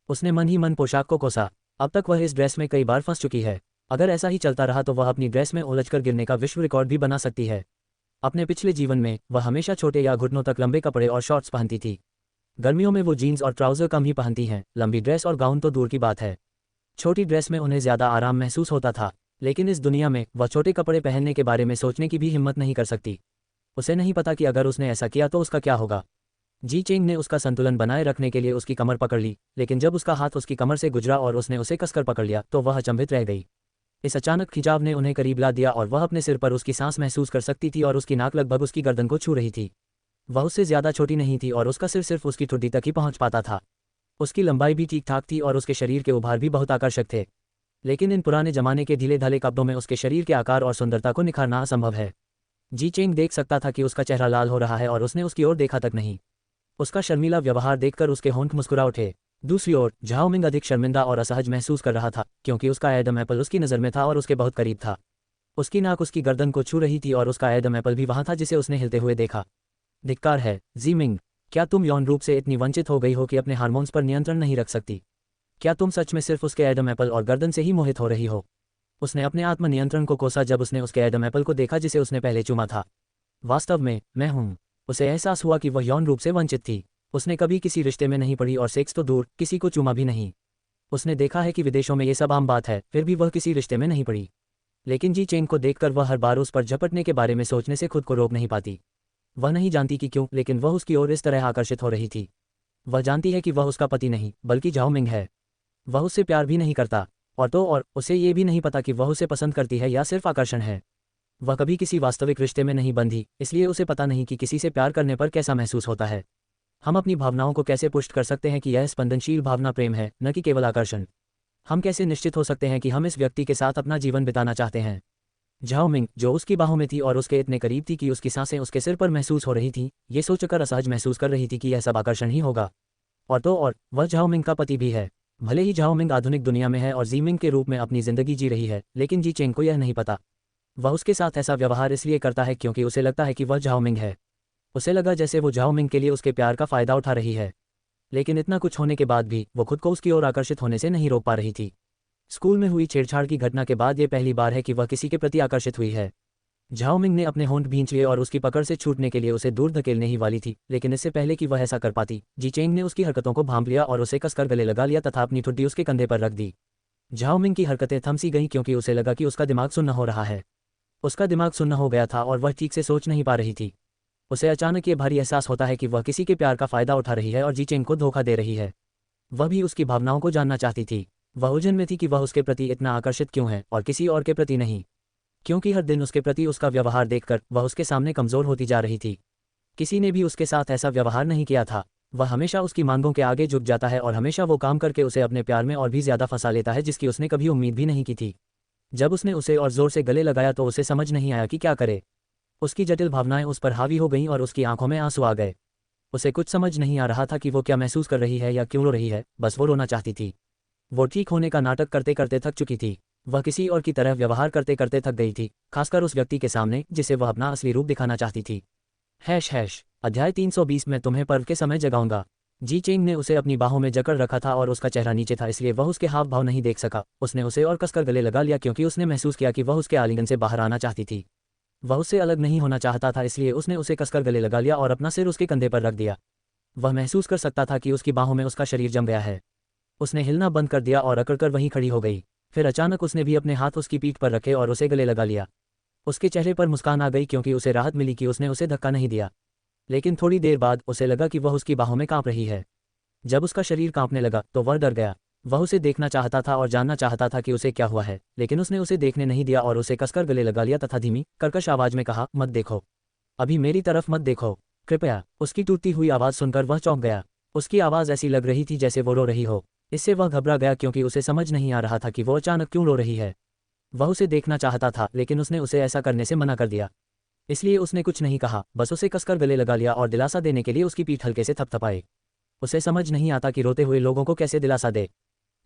Speaker 1: उसने मन ही मन पोशाक को कोसा। अब तक वह इस ड्रेस में कई बार फंस चुकी है। अगर ऐसा ही चलता रहा तो वह अपनी ड्रेस में उलझकर गिरने का विश्व रिकॉर्ड भी बना सकती है। अपने पिछले जीवन में वह हमेशा छोटे या घुटनों तक लंबे कपड़े और शॉर्ट्स पहनती थी। गर्मियों में वो जीन्स और ट्राउज़र कम ही पहनती हैं, लंबी ड्रेस और गाउन तो दूर की बात है। छोटी ड्रेस में उन्हें ज़्यादा आराम महसूस होता था, लेकिन इस दुनिया में वह छोटे कपड़े पहनने के बारे में सोचने की भी हिम्मत नहीं कर सकती। उसे नहीं पता कि अगर उसने ऐसा किया तो उसका क्या होगा। जी चेंग ने उसका संतुलन बनाए रखने के लिए उसकी कमर पकड़ ली, लेकिन जब उसका हाथ उसकी कमर से गुजरा और उसने उसे कसकर पकड़ लिया तो वह अचंभित रह गई। इस अचानक खिंचाव ने उन्हें करीब ला दिया और वह अपने सिर पर उसकी सांस महसूस कर सकती थी और उसकी नाक लगभग उसकी गर्दन को छू रही थी। वह उससे ज़्यादा छोटी नहीं थी और उसका सिर सिर्फ उसकी ठुड्डी तक ही पहुंच पाता था। उसकी लंबाई भी ठीक ठाक थी और उसके शरीर के उभार भी बहुत आकर्षक थे, लेकिन इन पुराने जमाने के ढीले ढाले कपड़ों में उसके शरीर के आकार और सुंदरता को निखारना असंभव है। जी चेंग देख सकता था कि उसका चेहरा लाल हो रहा है और उसने उसकी ओर देखा तक नहीं। उसका शर्मीला व्यवहार देखकर उसके होंठ मुस्कुरा उठे। दूसरी ओर झाओ मिंग अधिक शर्मिंदा और असहज महसूस कर रहा था, क्योंकि उसका एडम एप्पल उसकी नज़र में था और उसके बहुत करीब था। उसकी नाक उसकी गर्दन को छू रही थी और उसका एडम एप्पल भी वहां था जिसे उसने हिलते हुए देखा। धिक्कार है, जी मिंग। क्या तुम यौन रूप से इतनी वंचित हो गई हो कि अपने हार्मोन्स पर नियंत्रण नहीं रख सकती? क्या तुम सच में सिर्फ उसके एडम एप्पल और गर्दन से ही मोहित हो रही हो? उसने अपने आत्मनियंत्रण को कोसा जब उसने उसके एडम एप्पल को देखा जिसे उसने पहले चूमा था। वास्तव में मैं हूं। उसे एहसास हुआ कि वह यौन रूप से वंचित थी। उसने कभी किसी रिश्ते में नहीं पड़ी और सेक्स तो दूर, किसी को चूमा भी नहीं। उसने देखा है कि विदेशों में ये सब आम बात है, फिर भी वह किसी रिश्ते में नहीं पड़ी। लेकिन जी चेंग को देखकर वह हर बार उस पर झपटने के बारे में सोचने से खुद को रोक नहीं पाती। वह नहीं जानती कि क्यों, लेकिन वह उसकी ओर इस तरह आकर्षित हो रही थी। वह जानती है कि वह उसका पति नहीं बल्कि झाओ मिंग है। वह उससे प्यार भी नहीं करता, और उसे ये भी नहीं पता कि वह उसे पसंद करती है या सिर्फ आकर्षण है। वह कभी किसी वास्तविक रिश्ते में नहीं बंधी, इसलिए उसे पता नहीं कि किसी से प्यार करने पर कैसा महसूस होता है। हम अपनी भावनाओं को कैसे पुष्ट कर सकते हैं कि यह स्पंदनशील भावना प्रेम है, न कि केवल आकर्षण? हम कैसे निश्चित हो सकते हैं कि हम इस व्यक्ति के साथ अपना जीवन बिताना चाहते हैं? झाओ मिंग, जो उसकी बाहों में थी और उसके इतने करीब थी कि उसकी सांसें उसके सिर पर महसूस हो रही थीं, ये सोचकर असहज महसूस कर रही थी कि यह सब आकर्षण ही होगा। और वह झाओ मिंग का पति भी है। भले ही झाओ मिंग आधुनिक दुनिया में है और जी मिंग के रूप में अपनी जिंदगी जी रही है, लेकिन जी चेंग को यह नहीं पता। वह उसके साथ ऐसा व्यवहार इसलिए करता है क्योंकि उसे लगता है कि वह झाओ मिंग है। उसे लगा जैसे वो झाओ मिंग के लिए उसके प्यार का फायदा उठा रही है। लेकिन इतना कुछ होने के बाद भी वो खुद को उसकी ओर आकर्षित होने से नहीं रोक पा रही थी। स्कूल में हुई छेड़छाड़ की घटना के बाद ये पहली बार है कि वह किसी के प्रति आकर्षित हुई है। झाओ मिंग ने अपने होंठ भींच लिए और उसकी पकड़ से छूटने के लिए उसे दूर धकेलने ही वाली थी, लेकिन इससे पहले कि वह ऐसा कर पाती, जी चेंग ने उसकी हरकतों को भांप लिया और उसे कसकर गले लगा लिया तथा अपनी ठुड्डी उसके कंधे पर रख दी। झाओ मिंग की हरकतें थमसी गईं क्योंकि उसे लगा कि उसका दिमाग सुन्न हो रहा है। उसका दिमाग सुन्न हो गया था और वह ठीक से सोच नहीं पा रही थी। उसे अचानक ये भारी एहसास होता है कि वह किसी के प्यार का फायदा उठा रही है और जी चेंग को धोखा दे रही है। वह भी उसकी भावनाओं को जानना चाहती थी। वह उलझन में थी कि वह उसके प्रति इतना आकर्षित क्यों है और किसी और के प्रति नहीं, क्योंकि हर दिन उसके प्रति उसका व्यवहार देखकर वह उसके सामने कमज़ोर होती जा रही थी। किसी ने भी उसके साथ ऐसा व्यवहार नहीं किया था। वह हमेशा उसकी मांगों के आगे झुक जाता है और हमेशा वो काम करके उसे अपने प्यार में और भी ज़्यादा फंसा लेता है जिसकी उसने कभी उम्मीद भी नहीं की थी। जब उसने उसे और ज़ोर से गले लगाया तो उसे समझ नहीं आया कि क्या करे। उसकी जटिल भावनाएं उस पर हावी हो गईं और उसकी आंखों में आंसू आ गए। उसे कुछ समझ नहीं आ रहा था कि वो क्या महसूस कर रही है या क्यों रो रही है, बस वो रोना चाहती थी। वो ठीक होने का नाटक करते करते थक चुकी थी। वह किसी और की तरह व्यवहार करते करते थक गई थी, खासकर उस व्यक्ति के सामने जिसे वह अपना असली रूप दिखाना चाहती थी। अध्याय 320 में तुम्हें पर्व के समय जगाऊंगा। जी चेंग ने उसे अपनी बाहों में जकड़ रखा था और उसका चेहरा नीचे था, इसलिए वह उसके हाव भाव नहीं देख सका। उसने उसे और कसकर गले लगा लिया क्योंकि उसने महसूस किया कि वह उसके आलिंगन से बाहर आना चाहती थी। वह उससे अलग नहीं होना चाहता था, इसलिए उसने उसे कसकर गले लगा लिया और अपना सिर उसके कंधे पर रख दिया। वह महसूस कर सकता था कि उसकी बाहों में उसका शरीर जम गया है। उसने हिलना बंद कर दिया और अकड़कर वहीं खड़ी हो गई। फिर अचानक उसने भी अपने हाथ उसकी पीठ पर रखे और उसे गले लगा लिया। उसके चेहरे पर मुस्कान आ गई क्योंकि उसे राहत मिली कि उसने उसे धक्का नहीं दिया। लेकिन थोड़ी देर बाद उसे लगा कि वह उसकी बाहों में कांप रही है। जब उसका शरीर कांपने लगा तो वह डर गया। वह उसे देखना चाहता था और जानना चाहता था कि उसे क्या हुआ है, लेकिन उसने उसे देखने नहीं दिया और उसे कसकर गले लगा लिया तथा धीमी कर्कश आवाज में कहा, मत देखो, अभी मेरी तरफ मत देखो, कृपया। उसकी टूटती हुई आवाज़ सुनकर वह चौंक गया। उसकी आवाज़ ऐसी लग रही थी जैसे वो रो रही हो। इससे वह घबरा गया क्योंकि उसे समझ नहीं आ रहा था कि वो अचानक क्यों रो रही है। वह उसे देखना चाहता था, लेकिन उसने उसे ऐसा करने से मना कर दिया। इसलिए उसने कुछ नहीं कहा, बस उसे कसकर गले लगा लिया और दिलासा देने के लिए उसकी पीठ हल्के से थपथपाई। उसे समझ नहीं आता कि रोते हुए लोगों को कैसे दिलासा दे।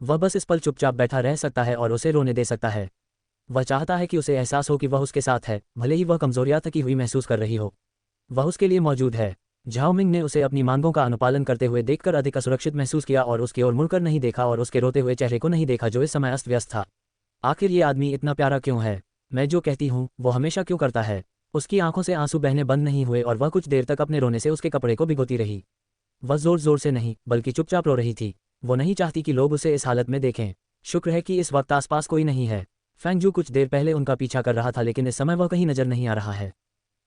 Speaker 1: वह बस इस पल चुपचाप बैठा रह सकता है और उसे रोने दे सकता है। वह चाहता है कि उसे एहसास हो कि वह उसके साथ है, भले ही वह कमजोर या थकी हुई महसूस कर रही हो। वह उसके लिए मौजूद है। झाओ मिंग ने उसे अपनी मांगों का अनुपालन करते हुए देखकर अधिक असुरक्षित महसूस किया और उसकी ओर मुड़कर नहीं देखा और उसके रोते हुए चेहरे को नहीं देखा जो इस समय अस्त व्यस्त था। आखिर ये आदमी इतना प्यारा क्यों है? मैं जो कहती हूँ वो हमेशा क्यों करता है? उसकी आंखों से आंसू बहने बंद नहीं हुए और वह कुछ देर तक अपने रोने से उसके कपड़े को भिगोती रही। वह जोर जोर से नहीं बल्कि चुपचाप रो रही थी। वो नहीं चाहती कि लोग उसे इस हालत में देखें। शुक्र है कि इस वक्त आसपास कोई नहीं है। फेंगजू कुछ देर पहले उनका पीछा कर रहा था, लेकिन इस समय वह कहीं नजर नहीं आ रहा है।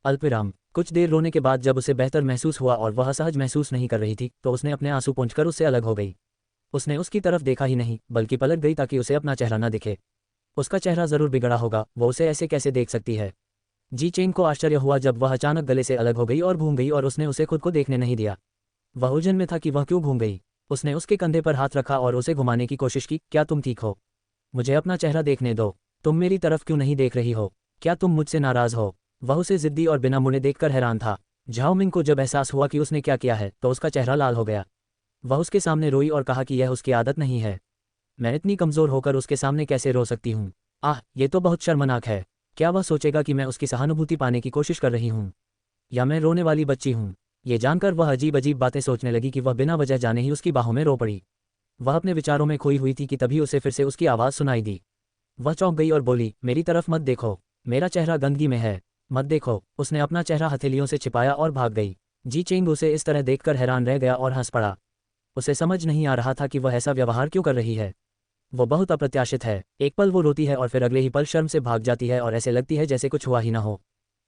Speaker 1: अल्पविराम। कुछ देर रोने के बाद जब उसे बेहतर महसूस हुआ और वह असहज महसूस नहीं कर रही थी, तो उसने अपने आंसू पोंछकर उससे अलग हो गई। उसने उसकी तरफ देखा ही नहीं बल्कि पलट गई ताकि उसे अपना चेहरा न दिखे। उसका चेहरा जरूर बिगड़ा होगा, वो उसे ऐसे कैसे देख सकती है। जी चेंग को आश्चर्य हुआ जब वह अचानक गले से अलग हो गई और घूम गई और उसने उसे खुद को देखने नहीं दिया। वह उलझन में था कि वह क्यों घूम गई। उसने उसके कंधे पर हाथ रखा और उसे घुमाने की कोशिश की। क्या तुम ठीक हो? मुझे अपना चेहरा देखने दो। तुम मेरी तरफ क्यों नहीं देख रही हो? क्या तुम मुझसे नाराज हो? वह उसे जिद्दी और बिना मुड़े देखकर हैरान था। झाओ मिंग को जब एहसास हुआ कि उसने क्या किया है तो उसका चेहरा लाल हो गया। वह उसके सामने रोई और कहा कि यह उसकी आदत नहीं है। मैं इतनी कमज़ोर होकर उसके सामने कैसे रो सकती हूँ? ये तो बहुत शर्मनाक है। क्या वह सोचेगा कि मैं उसकी सहानुभूति पाने की कोशिश कर रही हूँ, या मैं रोने वाली बच्ची हूँ? ये जानकर वह अजीब अजीब बातें सोचने लगी कि वह बिना वजह जाने ही उसकी बाहों में रो पड़ी। वह अपने विचारों में खोई हुई थी कि तभी उसे फिर से उसकी आवाज़ सुनाई दी। वह चौंक गई और बोली, मेरी तरफ मत देखो, मेरा चेहरा गंदगी में है, मत देखो। उसने अपना चेहरा हथेलियों से छिपाया और भाग गई। जी चेंग उसे इस तरह देखकर हैरान रह गया और हंस पड़ा। उसे समझ नहीं आ रहा था कि वह ऐसा व्यवहार क्यों कर रही है। वो बहुत अप्रत्याशित है। एक पल वो रोती है और फिर अगले ही पल शर्म से भाग जाती है और ऐसे लगती है जैसे कुछ हुआ ही ना हो।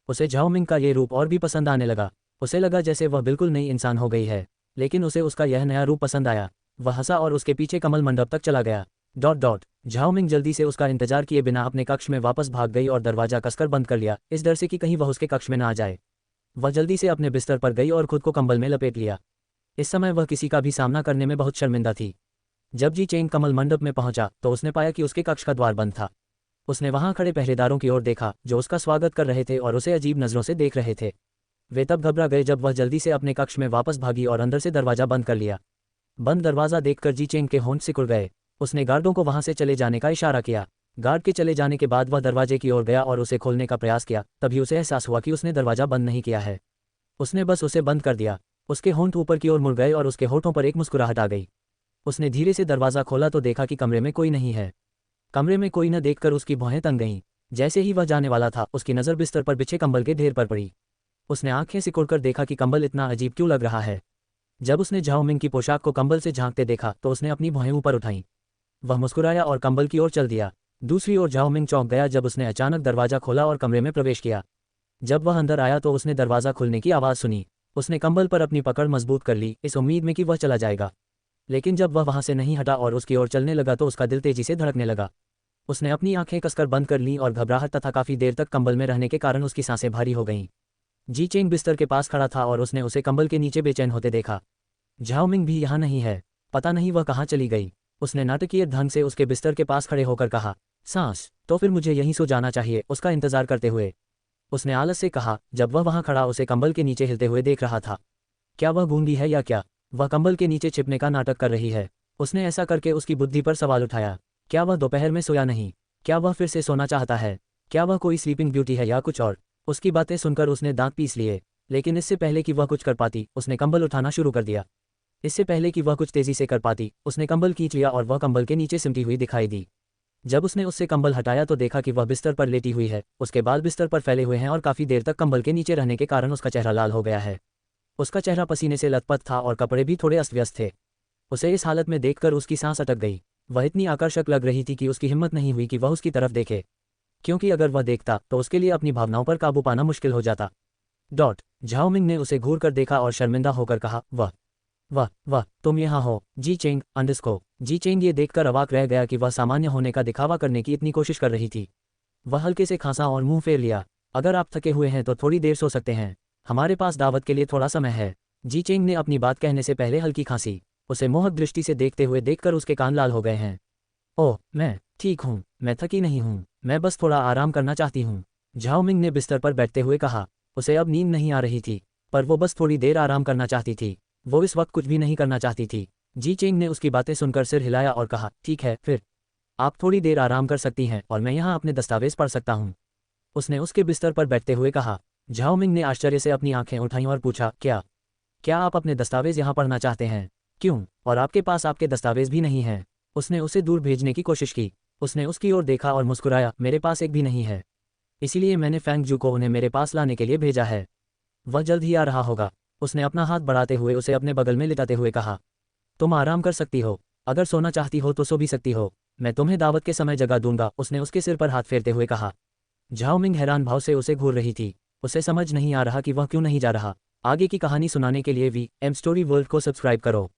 Speaker 1: उसे झाओ मिंग का ये रूप और भी पसंद आने लगा। उसे लगा जैसे वह बिल्कुल नई इंसान हो गई है, लेकिन उसे उसका यह नया रूप पसंद आया। वह हंसा और उसके पीछे कमल मंडप तक चला गया। झाओ मिंग जल्दी से उसका इंतजार किए बिना अपने कक्ष में वापस भाग गई और दरवाजा कसकर बंद कर लिया, इस डर से कि कहीं वह उसके कक्ष में ना आ जाए। वह जल्दी से अपने बिस्तर पर गई और खुद को कंबल में लपेट लिया। इस समय वह किसी का भी सामना करने में बहुत शर्मिंदा थी। जब जी चेंग कमल मंडप में पहुंचा तो उसने पाया कि उसके कक्ष का द्वार बंद था। उसने वहां खड़े पहरेदारों की ओर देखा जो उसका स्वागत कर रहे थे और उसे अजीब नजरों से देख रहे थे। वे तब घबरा गए जब वह जल्दी से अपने कक्ष में वापस भागी और अंदर से दरवाजा बंद कर लिया। बंद दरवाजा देखकर जी चेंग के होंठ सिकुड़ गए। उसने गार्डों को वहां से चले जाने का इशारा किया। गार्ड के चले जाने के बाद वह दरवाजे की ओर गया और उसे खोलने का प्रयास किया। तभी उसे एहसास हुआ कि उसने दरवाजा बंद नहीं किया है, उसने बस उसे बंद कर दिया। उसके होंठ ऊपर की ओर मुड़ गए और उसके होठों पर एक मुस्कुराहट आ गई। उसने धीरे से दरवाज़ा खोला तो देखा कि कमरे में कोई नहीं है। कमरे में कोई न देखकर उसकी भौहें तंग गईं। जैसे ही वह जाने वाला था उसकी नज़र बिस्तर पर बिछे कंबल के ढेर पर पड़ी। उसने आंखें सिकुड़कर देखा कि कंबल इतना अजीब क्यों लग रहा है। जब उसने झाओ मिंग की पोशाक को कंबल से झांकते देखा तो उसने अपनी भौहें ऊपर उठाईं। वह मुस्कुराया और कंबल की ओर चल दिया। दूसरी ओर झाओ मिंग चौंक गया जब उसने अचानक दरवाज़ा खोला और कमरे में प्रवेश किया। जब वह अंदर आया तो उसने दरवाज़ा खुलने की आवाज़ सुनी। उसने कंबल पर अपनी पकड़ मजबूत कर ली, इस उम्मीद में कि वह चला जाएगा। लेकिन जब वह वहां से नहीं हटा और उसकी ओर चलने लगा तो उसका दिल तेजी से धड़कने लगा। उसने अपनी आंखें कसकर बंद कर लीं और घबराहट तथा काफ़ी देर तक कंबल में रहने के कारण उसकी सांसें भारी हो गईं। जी चेंग बिस्तर के पास खड़ा था और उसने उसे कंबल के नीचे बेचैन होते देखा। झाओ मिंग भी यहाँ नहीं है, पता नहीं वह कहाँ चली गई। उसने नाटकीय ढंग से उसके बिस्तर के पास खड़े होकर कहा, सांस, तो फिर मुझे यहीं सो जाना चाहिए। उसका इंतजार करते हुए उसने आलस से कहा, जब वह वहां खड़ा उसे कंबल के नीचे हिलते हुए देख रहा था। क्या वह गूंगी है या क्या? वह कंबल के नीचे छिपने का नाटक कर रही है। उसने ऐसा करके उसकी बुद्धि पर सवाल उठाया। क्या वह दोपहर में सोया नहीं? क्या वह फिर से सोना चाहता है? क्या वह कोई स्लीपिंग ब्यूटी है या कुछ और? उसकी बातें सुनकर उसने दांत पीस लिए, लेकिन इससे पहले कि वह कुछ कर पाती उसने कंबल उठाना शुरू कर दिया। इससे पहले कि वह कुछ तेजी से कर पाती उसने कंबल खींच लिया और वह कंबल के नीचे सिमटी हुई दिखाई दी। जब उसने उससे कंबल हटाया तो देखा कि वह बिस्तर पर लेटी हुई है। उसके बाल बिस्तर पर फैले हुए हैं और काफ़ी देर तक कंबल के नीचे रहने के कारण उसका चेहरा लाल हो गया है। उसका चेहरा पसीने से लथपथ था और कपड़े भी थोड़े अस्त व्यस्त थे। उसे इस हालत में देखकर उसकी सांस अटक गई। वह इतनी आकर्षक लग रही थी कि उसकी हिम्मत नहीं हुई कि वह उसकी तरफ देखे, क्योंकि अगर वह देखता तो उसके लिए अपनी भावनाओं पर काबू पाना मुश्किल हो जाता। झाओ मिंग ने उसे घूर कर देखा और शर्मिंदा होकर कहा, वाह वाह वाह, तुम यहाँ हो। जी चेंग अंडस्को। जी चेंग ये देखकर अवाक रह गया कि वह सामान्य होने का दिखावा करने की इतनी कोशिश कर रही थी। वह हल्के से खांसा और मुंह फेर लिया। अगर आप थके हुए हैं तो थोड़ी देर सो सकते हैं, हमारे पास दावत के लिए थोड़ा समय है। जी चेंग ने अपनी बात कहने से पहले हल्की खांसी। उसे मोहक दृष्टि से देखते हुए देखकर उसके कान लाल हो गए हैं। ओह, मैं ठीक हूँ, मैं थकी नहीं हूँ, मैं बस थोड़ा आराम करना चाहती हूँ। झाओ मिंग ने बिस्तर पर बैठते हुए कहा। उसे अब नींद नहीं आ रही थी, पर वो बस थोड़ी देर आराम करना चाहती थी। वो इस वक्त कुछ भी नहीं करना चाहती थी। जी चेंग ने उसकी बातें सुनकर सिर हिलाया और कहा, ठीक है, फिर आप थोड़ी देर आराम कर सकती हैं और मैं यहाँ अपने दस्तावेज पढ़ सकता हूँ। उसने उसके बिस्तर पर बैठते हुए कहा। झाओ मिंग ने आश्चर्य से अपनी आंखें उठाईं और पूछा, क्या क्या आप अपने दस्तावेज यहाँ पढ़ना चाहते हैं? क्यों? और आपके पास आपके दस्तावेज भी नहीं हैं? उसने उसे दूर भेजने की कोशिश की। उसने उसकी ओर देखा और मुस्कुराया, मेरे पास एक भी नहीं है, इसीलिए मैंने फैंग जू को उन्हें मेरे पास लाने के लिए भेजा है। वह जल्द ही आ रहा होगा। उसने अपना हाथ बढ़ाते हुए उसे अपने बगल में लिटाते हुए कहा, तुम आराम कर सकती हो, अगर सोना चाहती हो तो सो भी सकती हो, मैं तुम्हें दावत के समय जगा दूंगा, उसने उसके सिर पर हाथ फेरते हुए कहा। झाओमिंग हैरान भाव से उसे घूर रही थी, उसे समझ नहीं आ रहा कि वह क्यों नहीं जा रहा। आगे की कहानी सुनाने के लिए वी एम स्टोरी वर्ल्ड को सब्सक्राइब करो।